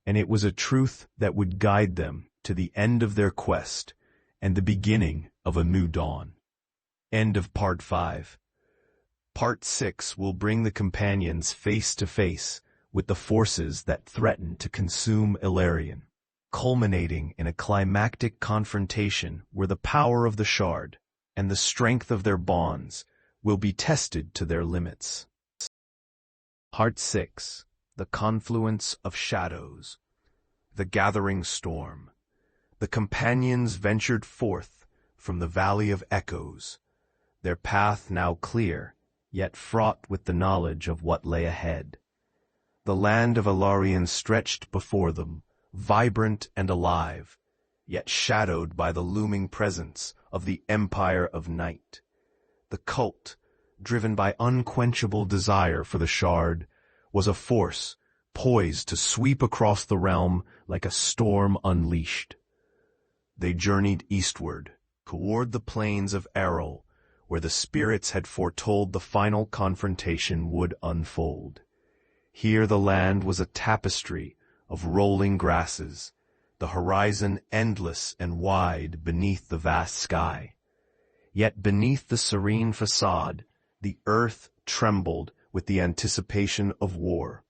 and it was a truth that would guide them to the end of their quest and the beginning of a new dawn. End of Part 5. Part 6 will bring the companions face to face with the forces that threaten to consume Alarion, culminating in a climactic confrontation where the power of the shard and the strength of their bonds will be tested to their limits. Part 6. The Confluence of Shadows. The Gathering Storm. The companions ventured forth from the Valley of Echoes, their path now clear, yet fraught with the knowledge of what lay ahead. The land of Alarion stretched before them, vibrant and alive, yet shadowed by the looming presence of the Empire of Night. The cult, driven by unquenchable desire for the shard, was a force poised to sweep across the realm like a storm unleashed. They journeyed eastward, toward the plains of Errol, where the spirits had foretold the final confrontation would unfold. Here the land was a tapestry of rolling grasses, the horizon endless and wide beneath the vast sky. Yet beneath the serene facade, the earth trembled with the anticipation of war.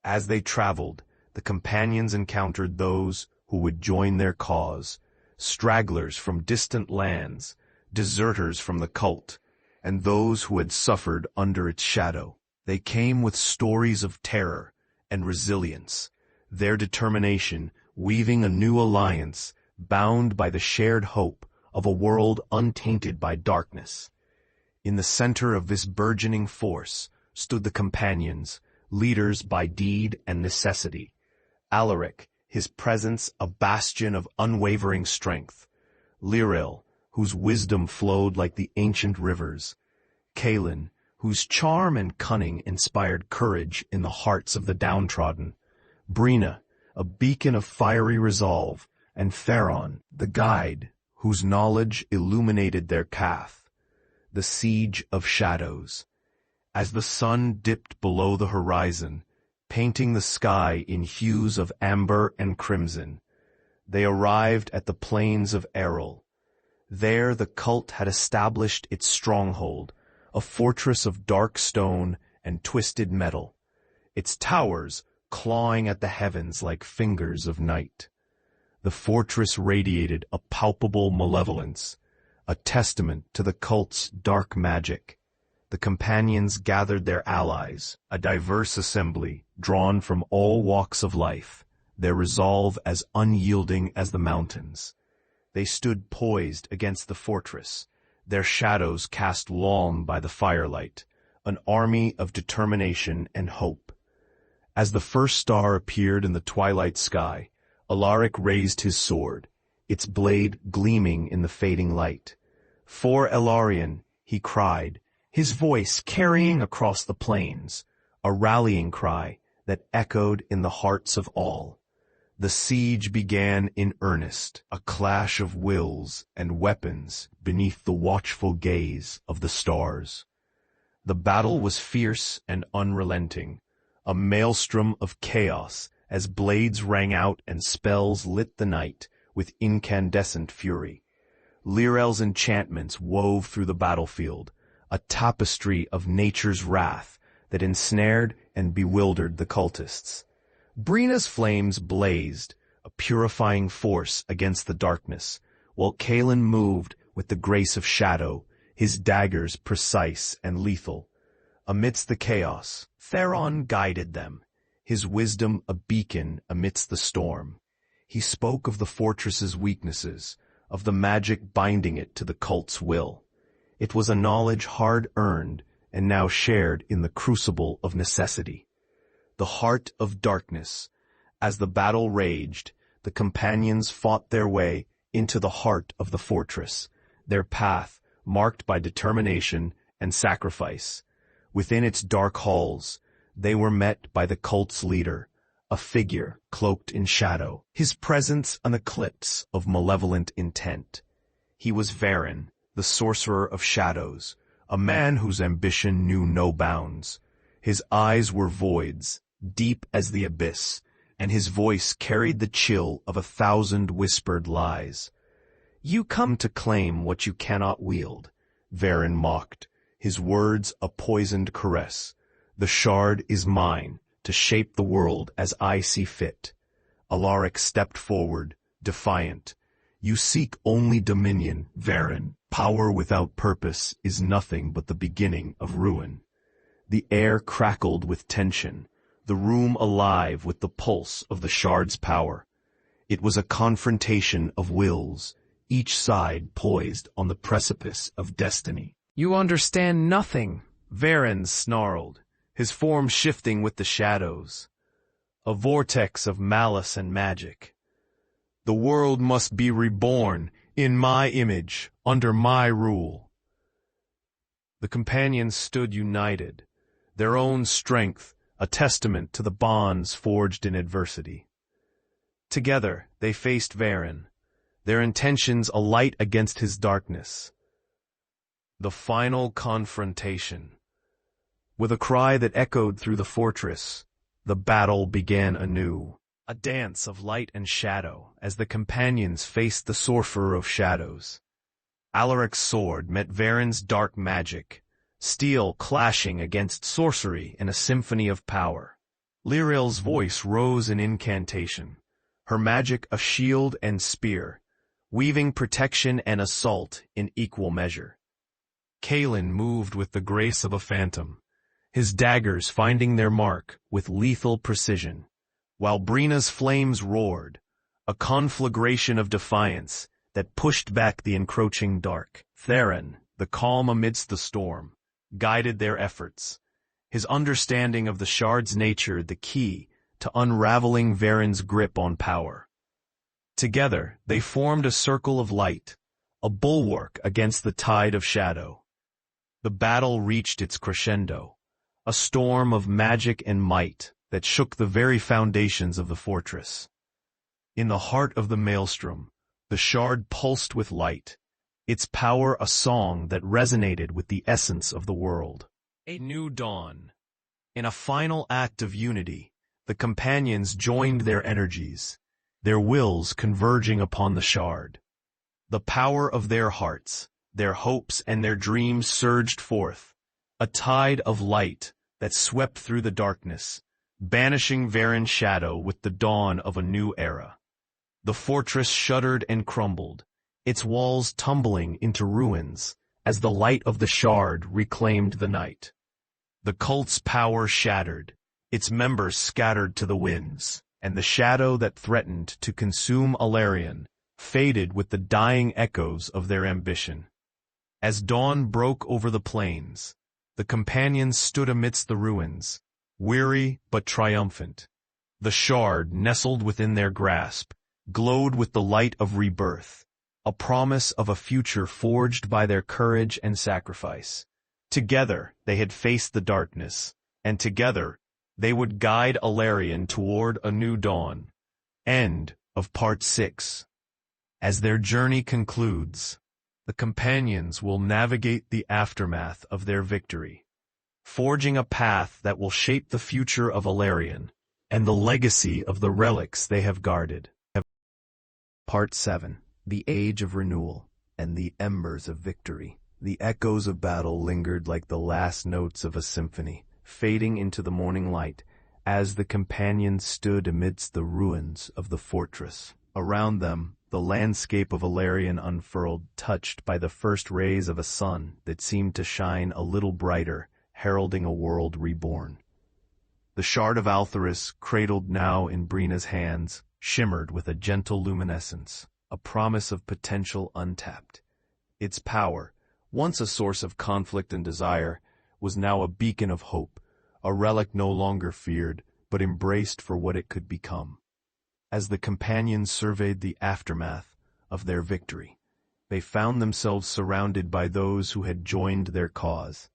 As they traveled, the companions encountered those who would join their cause, stragglers from distant lands, deserters from the cult, and those who had suffered under its shadow. They came with stories of terror and resilience, their determination weaving a new alliance bound by the shared hope of a world untainted by darkness. In the center of this burgeoning force stood the companions, leaders by deed and necessity. Alaric, his presence a bastion of unwavering strength. Lyril, whose wisdom flowed like the ancient rivers. Kaelin, whose charm and cunning inspired courage in the hearts of the downtrodden. Brina, a beacon of fiery resolve, and Theron, the guide, whose knowledge illuminated their path. The Siege of Shadows. As the sun dipped below the horizon, painting the sky in hues of amber and crimson. They arrived at the plains of Errol. There the cult had established its stronghold, a fortress of dark stone and twisted metal, its towers clawing at the heavens like fingers of night. The fortress radiated a palpable malevolence, a testament to the cult's dark magic. The companions gathered their allies, a diverse assembly drawn from all walks of life, their resolve as unyielding as the mountains. They stood poised against the fortress, their shadows cast long by the firelight, an army of determination and hope. As the first star appeared in the twilight sky, Alaric raised his sword, its blade gleaming in the fading light. "For Elarion," he cried, his voice carrying across the plains, a rallying cry that echoed in the hearts of all. The siege began in earnest, a clash of wills and weapons beneath the watchful gaze of the stars. The battle was fierce and unrelenting, a maelstrom of chaos as blades rang out and spells lit the night with incandescent fury. Lirel's enchantments wove through the battlefield, a tapestry of nature's wrath that ensnared and bewildered the cultists. Brina's flames blazed, a purifying force against the darkness, while Kalen moved with the grace of shadow, his daggers precise and lethal. Amidst the chaos, Theron guided them, his wisdom a beacon amidst the storm. He spoke of the fortress's weaknesses, of the magic binding it to the cult's will. It was a knowledge hard-earned and now shared in the crucible of necessity. The heart of darkness. As the battle raged, the companions fought their way into the heart of the fortress, their path marked by determination and sacrifice. Within its dark halls, they were met by the cult's leader, a figure cloaked in shadow, his presence an eclipse of malevolent intent. He was Varen, the sorcerer of shadows, a man whose ambition knew no bounds. His eyes were voids, deep as the abyss, and his voice carried the chill of 1,000 whispered lies. "You come to claim what you cannot wield," Varen mocked, his words a poisoned caress. "The shard is mine, to shape the world as I see fit." Alaric stepped forward, defiant. "You seek only dominion, Varen. Power without purpose is nothing but the beginning of ruin." The air crackled with tension, the room alive with the pulse of the shard's power. It was a confrontation of wills, each side poised on the precipice of destiny. "You understand nothing," Varen snarled, his form shifting with the shadows. A vortex of malice and magic. "The world must be reborn, in my image, under my rule." The companions stood united, their own strength a testament to the bonds forged in adversity. Together they faced Varen, their intentions alight against his darkness. The final confrontation. With a cry that echoed through the fortress, the battle began anew. A dance of light and shadow as the companions faced the sorcerer of shadows. Alaric's sword met Varen's dark magic, steel clashing against sorcery in a symphony of power. Lyril's voice rose in incantation, her magic a shield and spear, weaving protection and assault in equal measure. Kalen moved with the grace of a phantom, his daggers finding their mark with lethal precision, while Brina's flames roared, a conflagration of defiance that pushed back the encroaching dark. Theron, the calm amidst the storm, guided their efforts, his understanding of the shard's nature the key to unraveling Varen's grip on power. Together, they formed a circle of light, a bulwark against the tide of shadow. The battle reached its crescendo, a storm of magic and might that shook the very foundations of the fortress. In the heart of the maelstrom, the shard pulsed with light, its power a song that resonated with the essence of the world. A new dawn. In a final act of unity, The companions joined their energies, their wills converging upon the shard. The power of their hearts, their hopes and their dreams surged forth, a tide of light that swept through the darkness, banishing Varen's shadow with the dawn of a new era. The fortress shuddered and crumbled, its walls tumbling into ruins as the light of the shard reclaimed the night. The cult's power shattered, its members scattered to the winds, and the shadow that threatened to consume Alarion faded with the dying echoes of their ambition. As dawn broke over the plains, the companions stood amidst the ruins, weary but triumphant. The shard, nestled within their grasp, glowed with the light of rebirth, a promise of a future forged by their courage and sacrifice. Together they had faced the darkness, and together they would guide Alarion toward a new dawn. End of Part 6. As their journey concludes, the companions will navigate the aftermath of their victory, forging a path that will shape the future of Alarion and the legacy of the relics they have guarded. Part 7. The Age of Renewal and the Embers of Victory. The echoes of battle lingered like the last notes of a symphony, fading into the morning light as the companions stood amidst the ruins of the fortress. Around them, the landscape of Alarion unfurled, touched by the first rays of a sun that seemed to shine a little brighter, heralding a world reborn. The Shard of Altheris, cradled now in Brina's hands, shimmered with a gentle luminescence, a promise of potential untapped. Its power, once a source of conflict and desire, was now a beacon of hope, a relic no longer feared, but embraced for what it could become. As the companions surveyed the aftermath of their victory, they found themselves surrounded by those who had joined their cause.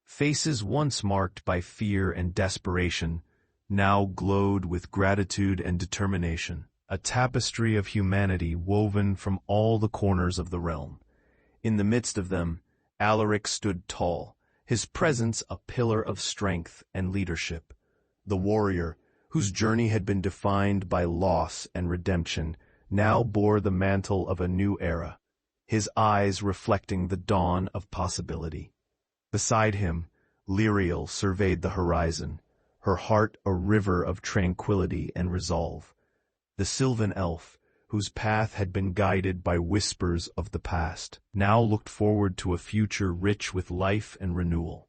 Faces once marked by fear and desperation now glowed with gratitude and determination, a tapestry of humanity woven from all the corners of the realm. In the midst of them, Alaric stood tall, his presence a pillar of strength and leadership. The warrior, whose journey had been defined by loss and redemption, now bore the mantle of a new era, his eyes reflecting the dawn of possibility. Beside him, Lyriel surveyed the horizon, her heart a river of tranquility and resolve. The sylvan elf, whose path had been guided by whispers of the past, now looked forward to a future rich with life and renewal.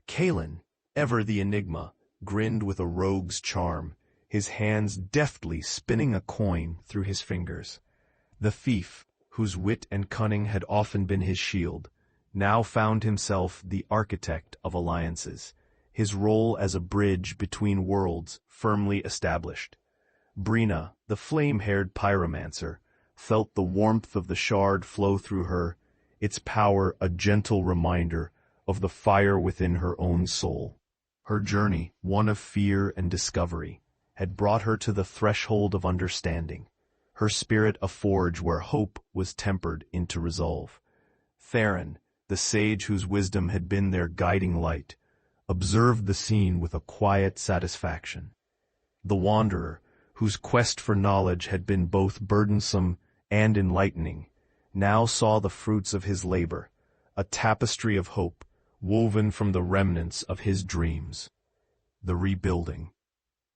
Kalen, ever the enigma, grinned with a rogue's charm, his hands deftly spinning a coin through his fingers. The thief, whose wit and cunning had often been his shield, now found himself the architect of alliances, his role as a bridge between worlds firmly established. Brina, the flame-haired pyromancer, felt the warmth of the shard flow through her, its power a gentle reminder of the fire within her own soul. Her journey, one of fear and discovery, had brought her to the threshold of understanding, her spirit a forge where hope was tempered into resolve. Theron, the sage whose wisdom had been their guiding light, observed the scene with a quiet satisfaction. The wanderer, whose quest for knowledge had been both burdensome and enlightening, now saw the fruits of his labor, a tapestry of hope, woven from the remnants of his dreams. The rebuilding.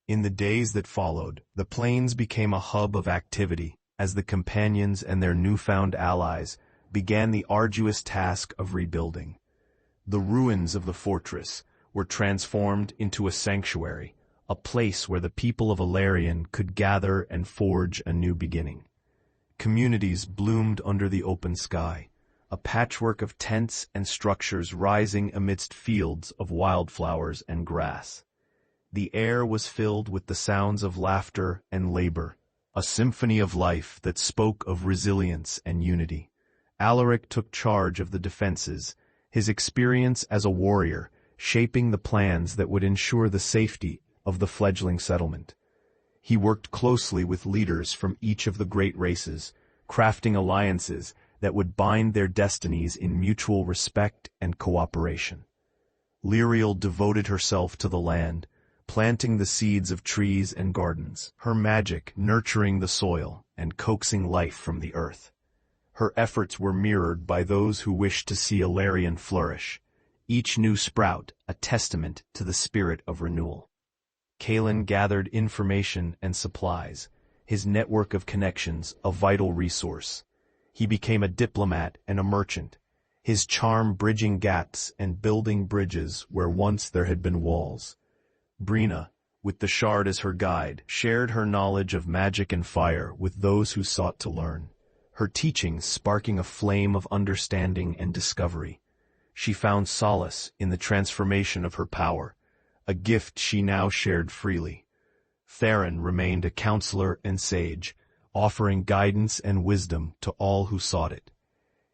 In the days that followed, the plains became a hub of activity as the companions and their newfound allies began the arduous task of rebuilding. The ruins of the fortress were transformed into a sanctuary, a place where the people of Alarion could gather and forge a new beginning. Communities bloomed under the open sky, a patchwork of tents and structures rising amidst fields of wildflowers and grass. The air was filled with the sounds of laughter and labor, a symphony of life that spoke of resilience and unity. Alaric took charge of the defenses, his experience as a warrior shaping the plans that would ensure the safety of the fledgling settlement. He worked closely with leaders from each of the great races, crafting alliances that would bind their destinies in mutual respect and cooperation. Lyriel devoted herself to the land, planting the seeds of trees and gardens, her magic nurturing the soil and coaxing life from the earth. Her efforts were mirrored by those who wished to see Alarion flourish, each new sprout a testament to the spirit of renewal. Kalen gathered information and supplies, his network of connections a vital resource. He became a diplomat and a merchant, his charm bridging gaps and building bridges where once there had been walls. Brina, with the Shard as her guide, shared her knowledge of magic and fire with those who sought to learn, her teachings sparking a flame of understanding and discovery. She found solace in the transformation of her power, a gift she now shared freely. Theron remained a counselor and sage, offering guidance and wisdom to all who sought it.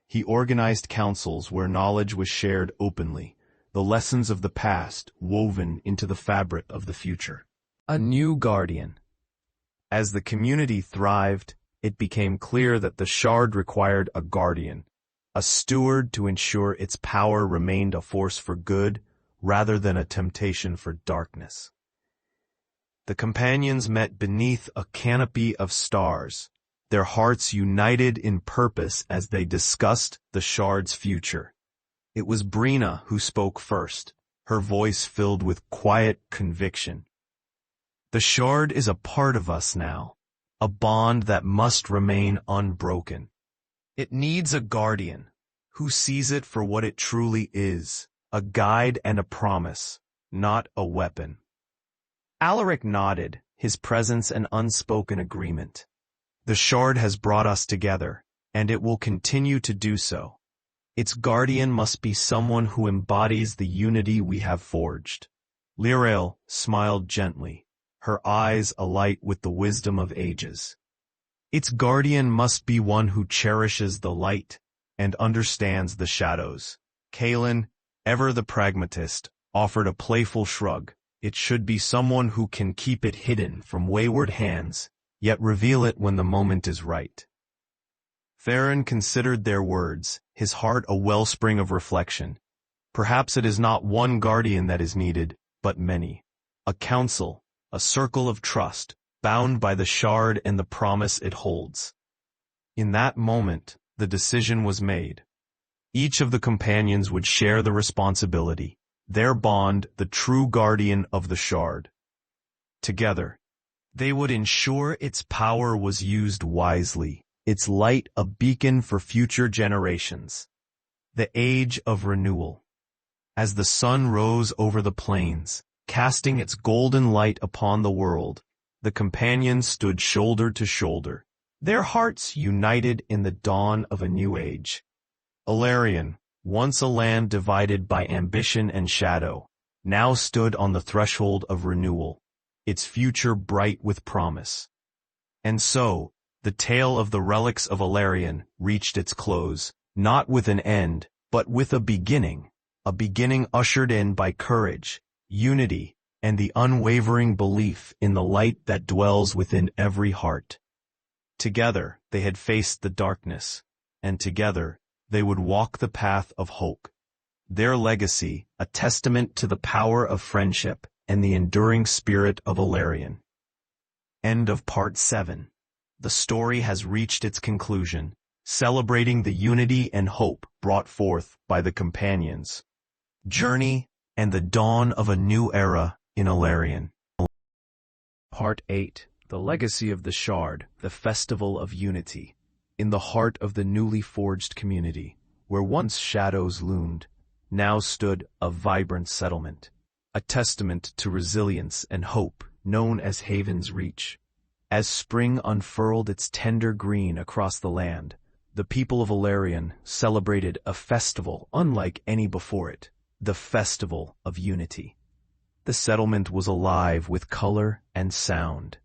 He organized councils where knowledge was shared openly, the lessons of the past woven into the fabric of the future. A new guardian. As the community thrived, it became clear that the Shard required a guardian, a steward to ensure its power remained a force for good rather than a temptation for darkness. The companions met beneath a canopy of stars, their hearts united in purpose as they discussed the Shard's future. It was Brina who spoke first, her voice filled with quiet conviction. The Shard is a part of us now, a bond that must remain unbroken. It needs a guardian, who sees it for what it truly is, a guide and a promise, not a weapon. Alaric nodded, his presence an unspoken agreement. The Shard has brought us together, and it will continue to do so. Its guardian must be someone who embodies the unity we have forged. Lyrael smiled gently, her eyes alight with the wisdom of ages. Its guardian must be one who cherishes the light and understands the shadows. Kalen, ever the pragmatist, offered a playful shrug. It should be someone who can keep it hidden from wayward hands, yet reveal it when the moment is right. Theron considered their words, his heart a wellspring of reflection. Perhaps it is not one guardian that is needed, but many. A council, a circle of trust, bound by the Shard and the promise it holds. In that moment, the decision was made. Each of the companions would share the responsibility, their bond the true guardian of the Shard. Together, they would ensure its power was used wisely, its light a beacon for future generations. The age of renewal. As the sun rose over the plains, casting its golden light upon the world, the companions stood shoulder to shoulder, their hearts united in the dawn of a new age. Alarion, once a land divided by ambition and shadow, now stood on the threshold of renewal, its future bright with promise. And so, the tale of the relics of Alarion reached its close, not with an end, but with a beginning ushered in by courage, unity, and the unwavering belief in the light that dwells within every heart. Together, they had faced the darkness, and together, they would walk the path of hope. Their legacy, a testament to the power of friendship and the enduring spirit of Alarion. End of Part 7. The story has reached its conclusion, celebrating the unity and hope brought forth by the companions. Journey and the dawn of a new era in Alarion. Part 8. The Legacy of the Shard, the Festival of Unity. In the heart of the newly forged community, where once shadows loomed, now stood a vibrant settlement, a testament to resilience and hope known as Haven's Reach. As spring unfurled its tender green across the land, the people of Alarion celebrated a festival unlike any before it, the Festival of Unity. The settlement was alive with color and sound.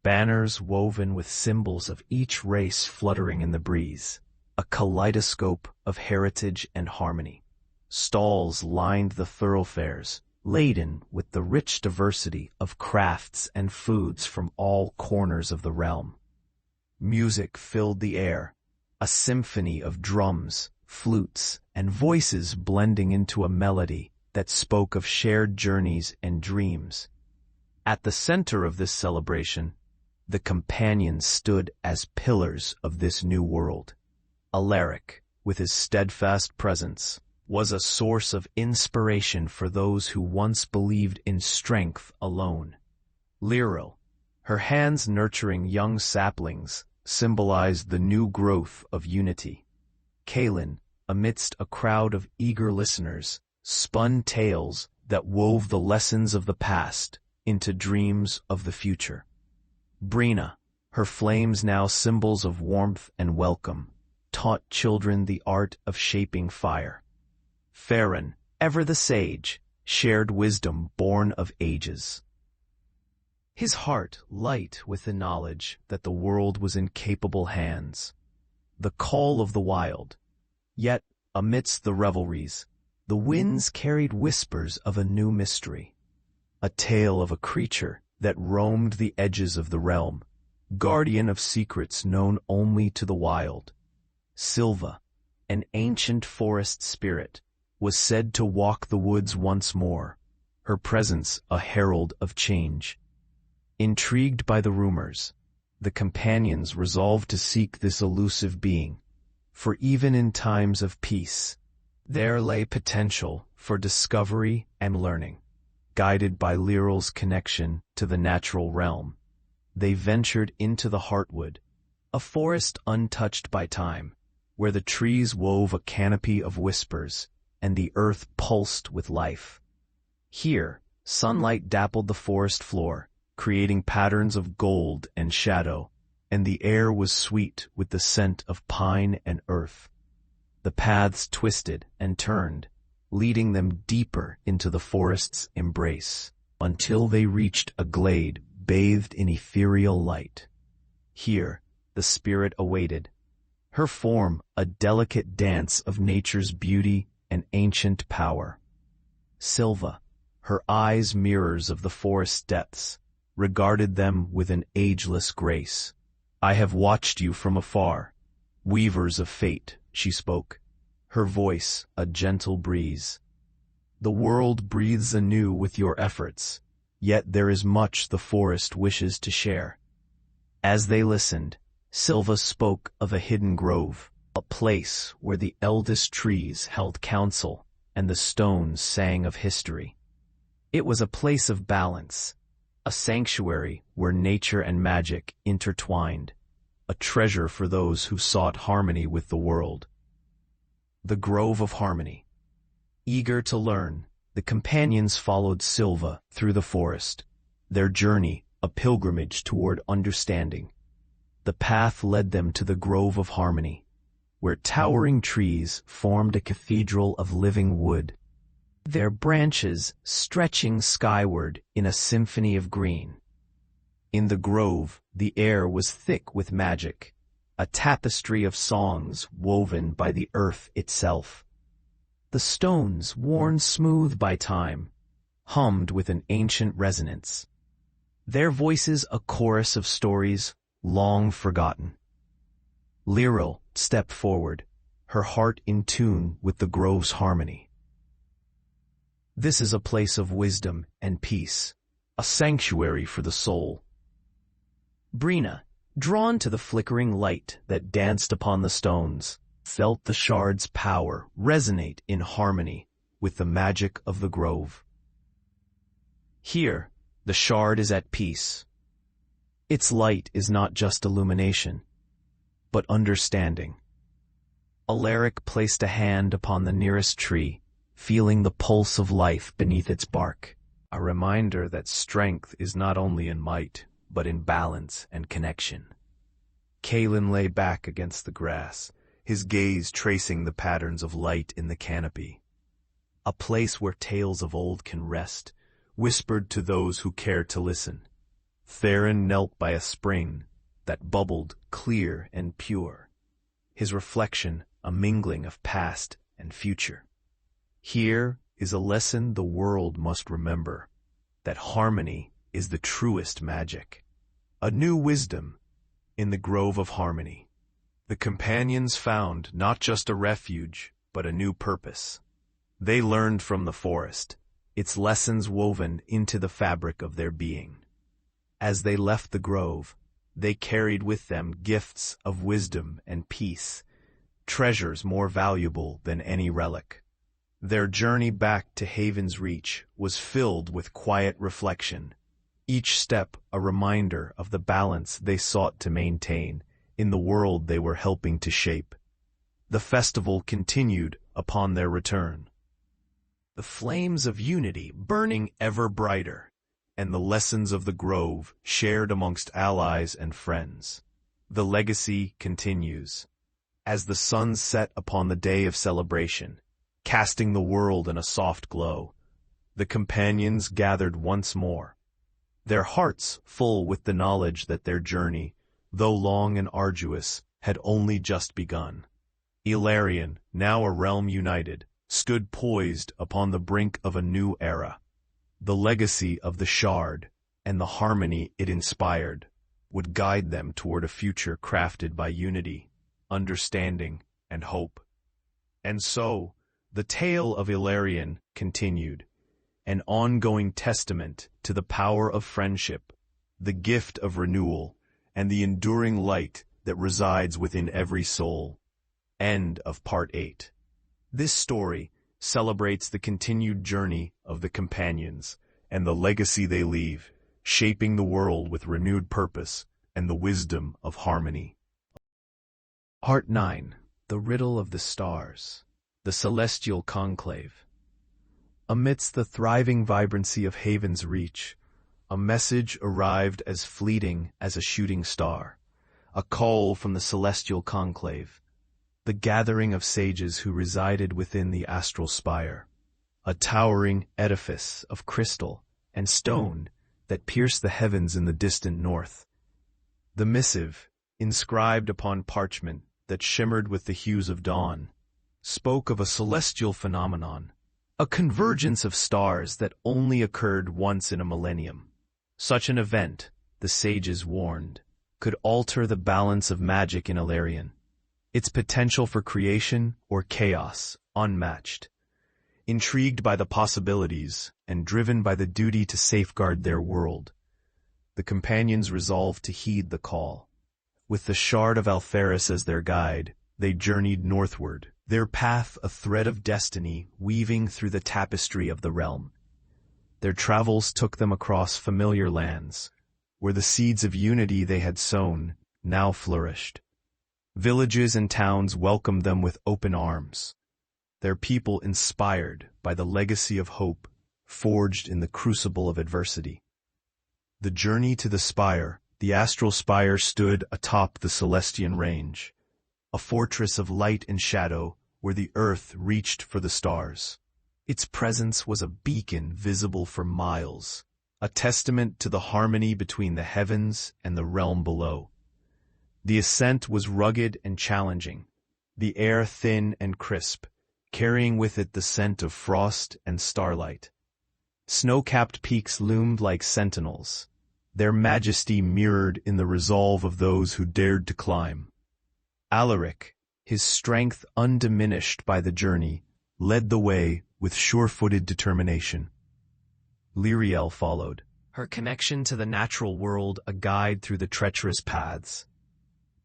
Banners woven with symbols of each race fluttering in the breeze, a kaleidoscope of heritage and harmony. Stalls lined the thoroughfares, laden with the rich diversity of crafts and foods from all corners of the realm. Music filled the air, a symphony of drums, flutes, and voices blending into a melody that spoke of shared journeys and dreams. At the center of this celebration, the companions stood as pillars of this new world. Alaric, with his steadfast presence, was a source of inspiration for those who once believed in strength alone. Lyral, her hands nurturing young saplings, symbolized the new growth of unity. Kaelin, amidst a crowd of eager listeners, spun tales that wove the lessons of the past into dreams of the future. Brina, her flames now symbols of warmth and welcome, taught children the art of shaping fire. Farron, ever the sage, shared wisdom born of ages. His heart light with the knowledge that the world was in capable hands. The call of the wild. Yet, amidst the revelries, the winds carried whispers of a new mystery. A tale of a creature that roamed the edges of the realm, guardian of secrets known only to the wild. Silva, an ancient forest spirit, was said to walk the woods once more, her presence a herald of change. Intrigued by the rumors, the companions resolved to seek this elusive being, for even in times of peace, there lay potential for discovery and learning. Guided by Lyral's connection to the natural realm, they ventured into the Heartwood, a forest untouched by time, where the trees wove a canopy of whispers and the earth pulsed with life. Here, sunlight dappled the forest floor, creating patterns of gold and shadow, and the air was sweet with the scent of pine and earth. The paths twisted and turned, leading them deeper into the forest's embrace, until they reached a glade bathed in ethereal light. Here, the spirit awaited, her form a delicate dance of nature's beauty and ancient power. Silva, her eyes mirrors of the forest depths, regarded them with an ageless grace. "I have watched you from afar, weavers of fate," she spoke, her voice a gentle breeze. "The world breathes anew with your efforts, yet there is much the forest wishes to share." As they listened, Silva spoke of a hidden grove, a place where the eldest trees held counsel and the stones sang of history. It was a place of balance, a sanctuary where nature and magic intertwined, a treasure for those who sought harmony with the world. The Grove of Harmony. Eager to learn, the companions followed Silva through the forest, their journey a pilgrimage toward understanding. The path led them to the Grove of Harmony, where towering trees formed a cathedral of living wood, their branches stretching skyward in a symphony of green. In the grove, the air was thick with magic, a tapestry of songs woven by the earth itself. The stones, worn smooth by time, hummed with an ancient resonance, their voices a chorus of stories long forgotten. Lyral stepped forward, her heart in tune with the grove's harmony. "This is a place of wisdom and peace, a sanctuary for the soul." Brina, drawn to the flickering light that danced upon the stones, felt the shard's power resonate in harmony with the magic of the grove. Here, the shard is at peace. Its light is not just illumination, but understanding. Alaric placed a hand upon the nearest tree, feeling the pulse of life beneath its bark, a reminder that strength is not only in might, but in balance and connection. Kaelin lay back against the grass, his gaze tracing the patterns of light in the canopy. A place where tales of old can rest, whispered to those who care to listen. Theron knelt by a spring that bubbled clear and pure, his reflection a mingling of past and future. Here is a lesson the world must remember, that harmony is the truest magic. A new wisdom in the Grove of Harmony. The companions found not just a refuge, but a new purpose. They learned from the forest, its lessons woven into the fabric of their being. As they left the grove, they carried with them gifts of wisdom and peace, treasures more valuable than any relic. Their journey back to Haven's Reach was filled with quiet reflection, each step a reminder of the balance they sought to maintain in the world they were helping to shape. The festival continued upon their return, the flames of unity burning ever brighter, and the lessons of the grove shared amongst allies and friends. The legacy continues. As the sun set upon the day of celebration, casting the world in a soft glow, the companions gathered once more, their hearts full with the knowledge that their journey, though long and arduous, had only just begun. Ilarion, now a realm united, stood poised upon the brink of a new era. The legacy of the Shard, and the harmony it inspired, would guide them toward a future crafted by unity, understanding, and hope. And so, the tale of Ilarion continued, an ongoing testament to the power of friendship, the gift of renewal, and the enduring light that resides within every soul. End of Part 8. This story celebrates the continued journey of the companions and the legacy they leave, shaping the world with renewed purpose and the wisdom of harmony. Part 9. The Riddle of the Stars. The Celestial Conclave. Amidst the thriving vibrancy of Haven's Reach, a message arrived as fleeting as a shooting star, a call from the Celestial Conclave, the gathering of sages who resided within the astral spire, a towering edifice of crystal and stone that pierced the heavens in the distant north. The missive, inscribed upon parchment that shimmered with the hues of dawn, spoke of a celestial phenomenon, a convergence of stars that only occurred once in a millennium. Such an event, the sages warned, could alter the balance of magic in Ilarion, its potential for creation or chaos unmatched. Intrigued by the possibilities and driven by the duty to safeguard their world, the companions resolved to heed the call. With the Shard of Altheris as their guide, they journeyed northward, their path a thread of destiny weaving through the tapestry of the realm. Their travels took them across familiar lands, where the seeds of unity they had sown now flourished. Villages and towns welcomed them with open arms, their people inspired by the legacy of hope forged in the crucible of adversity. The journey to the spire, the astral spire, stood atop the Celestian range, a fortress of light and shadow where the earth reached for the stars. Its presence was a beacon visible for miles, a testament to the harmony between the heavens and the realm below. The ascent was rugged and challenging, the air thin and crisp, carrying with it the scent of frost and starlight. Snow-capped peaks loomed like sentinels, their majesty mirrored in the resolve of those who dared to climb. Alaric, his strength undiminished by the journey, led the way with sure-footed determination. Lyriel followed, her connection to the natural world a guide through the treacherous paths.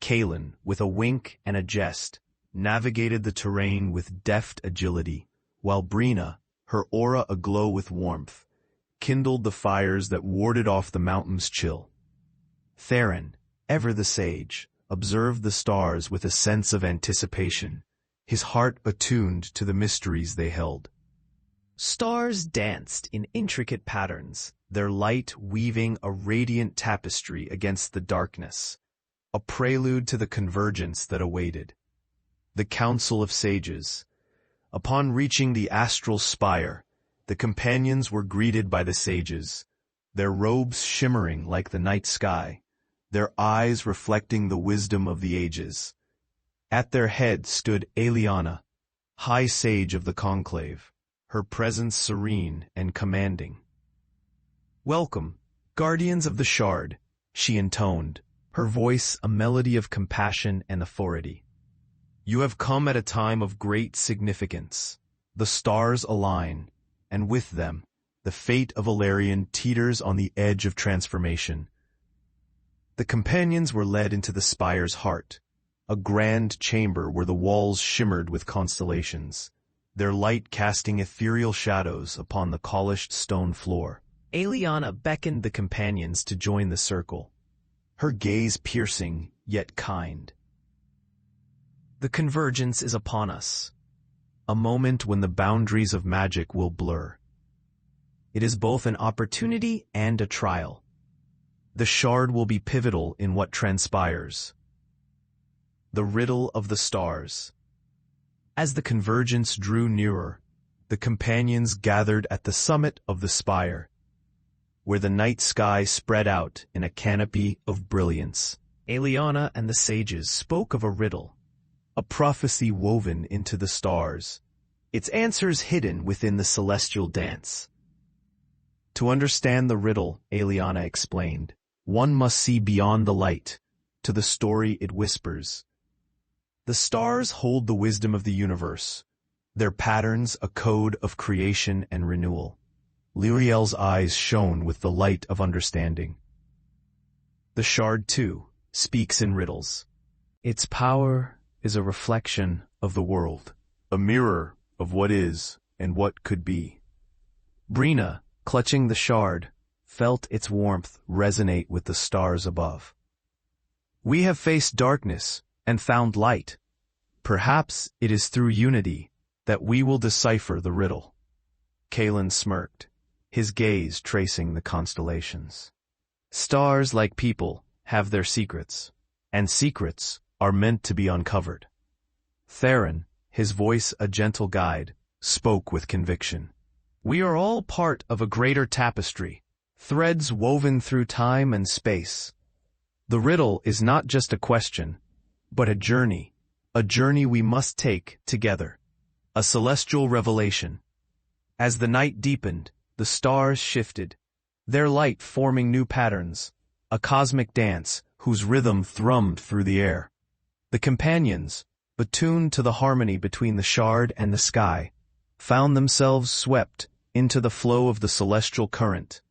Kaelin, with a wink and a jest, navigated the terrain with deft agility, while Brina, her aura aglow with warmth, kindled the fires that warded off the mountain's chill. Theron, ever the sage, observed the stars with a sense of anticipation, his heart attuned to the mysteries they held. Stars danced in intricate patterns, their light weaving a radiant tapestry against the darkness, a prelude to the convergence that awaited. The Council of Sages. Upon reaching the astral spire, the companions were greeted by the sages, their robes shimmering like the night sky, their eyes reflecting the wisdom of the ages. At their head stood Eliana, High Sage of the Conclave, her presence serene and commanding. "Welcome, guardians of the Shard," she intoned, her voice a melody of compassion and authority. "You have come at a time of great significance. The stars align, and with them, the fate of Ilarion teeters on the edge of transformation. The companions were led into the spire's heart, a grand chamber where the walls shimmered with constellations, their light casting ethereal shadows upon the polished stone floor. Eliana beckoned the companions to join the circle, her gaze piercing yet kind. The convergence is upon us, a moment when the boundaries of magic will blur. It is both an opportunity and a trial. The shard will be pivotal in what transpires. The riddle of the stars. As the convergence drew nearer, the companions gathered at the summit of the spire, where the night sky spread out in a canopy of brilliance. Eliana and the sages spoke of a riddle, a prophecy woven into the stars, its answers hidden within the celestial dance. To understand the riddle, Eliana explained, one must see beyond the light, to the story it whispers. The stars hold the wisdom of the universe, their patterns a code of creation and renewal. Lyriel's eyes shone with the light of understanding. The shard, too, speaks in riddles. Its power is a reflection of the world, a mirror of what is and what could be. Brina, clutching the shard, felt its warmth resonate with the stars above. We have faced darkness and found light. Perhaps it is through unity that we will decipher the riddle. Kalen smirked, his gaze tracing the constellations. Stars, like people, have their secrets, and secrets are meant to be uncovered. Theron, his voice a gentle guide, spoke with conviction. We are all part of a greater tapestry, threads woven through time and space. The riddle is not just a question, but a journey we must take together, a celestial revelation. As the night deepened, the stars shifted, their light forming new patterns, a cosmic dance whose rhythm thrummed through the air. The companions, attuned to the harmony between the shard and the sky, found themselves swept into the flow of the celestial current.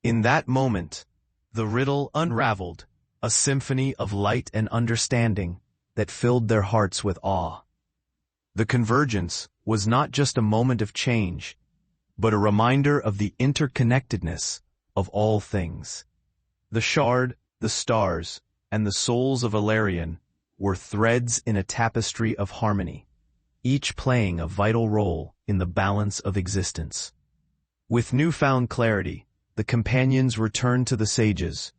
In that moment, the riddle unraveled, a symphony of light and understanding that filled their hearts with awe. The convergence was not just a moment of change, but a reminder of the interconnectedness of all things. The shard, the stars, and the souls of Alarion were threads in a tapestry of harmony, each playing a vital role in the balance of existence. With newfound clarity, the companions returned to the sages,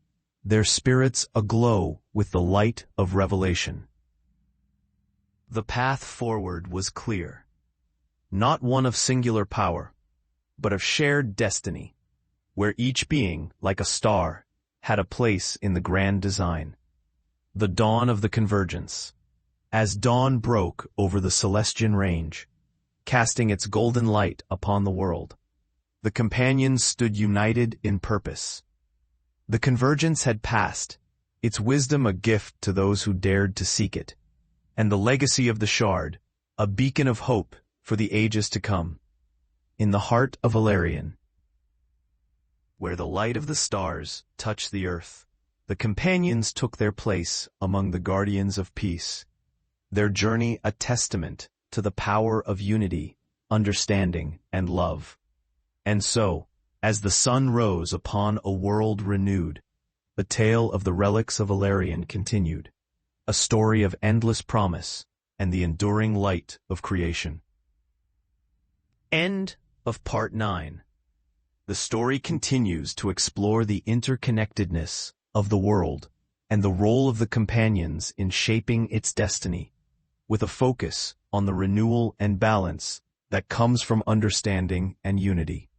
their spirits aglow with the light of revelation. The path forward was clear, not one of singular power, but of shared destiny, where each being, like a star, had a place in the grand design. The dawn of the convergence. As dawn broke over the Celestian range, casting its golden light upon the world, the companions stood united in purpose. The convergence had passed, its wisdom a gift to those who dared to seek it, and the legacy of the shard, a beacon of hope for the ages to come. In the heart of Alarion, where the light of the stars touched the earth, the companions took their place among the guardians of peace, their journey a testament to the power of unity, understanding, and love. And so, as the sun rose upon a world renewed, the tale of the relics of Alarion continued, a story of endless promise and the enduring light of creation. End of Part 9. The story continues to explore the interconnectedness of the world and the role of the companions in shaping its destiny, with a focus on the renewal and balance that comes from understanding and unity.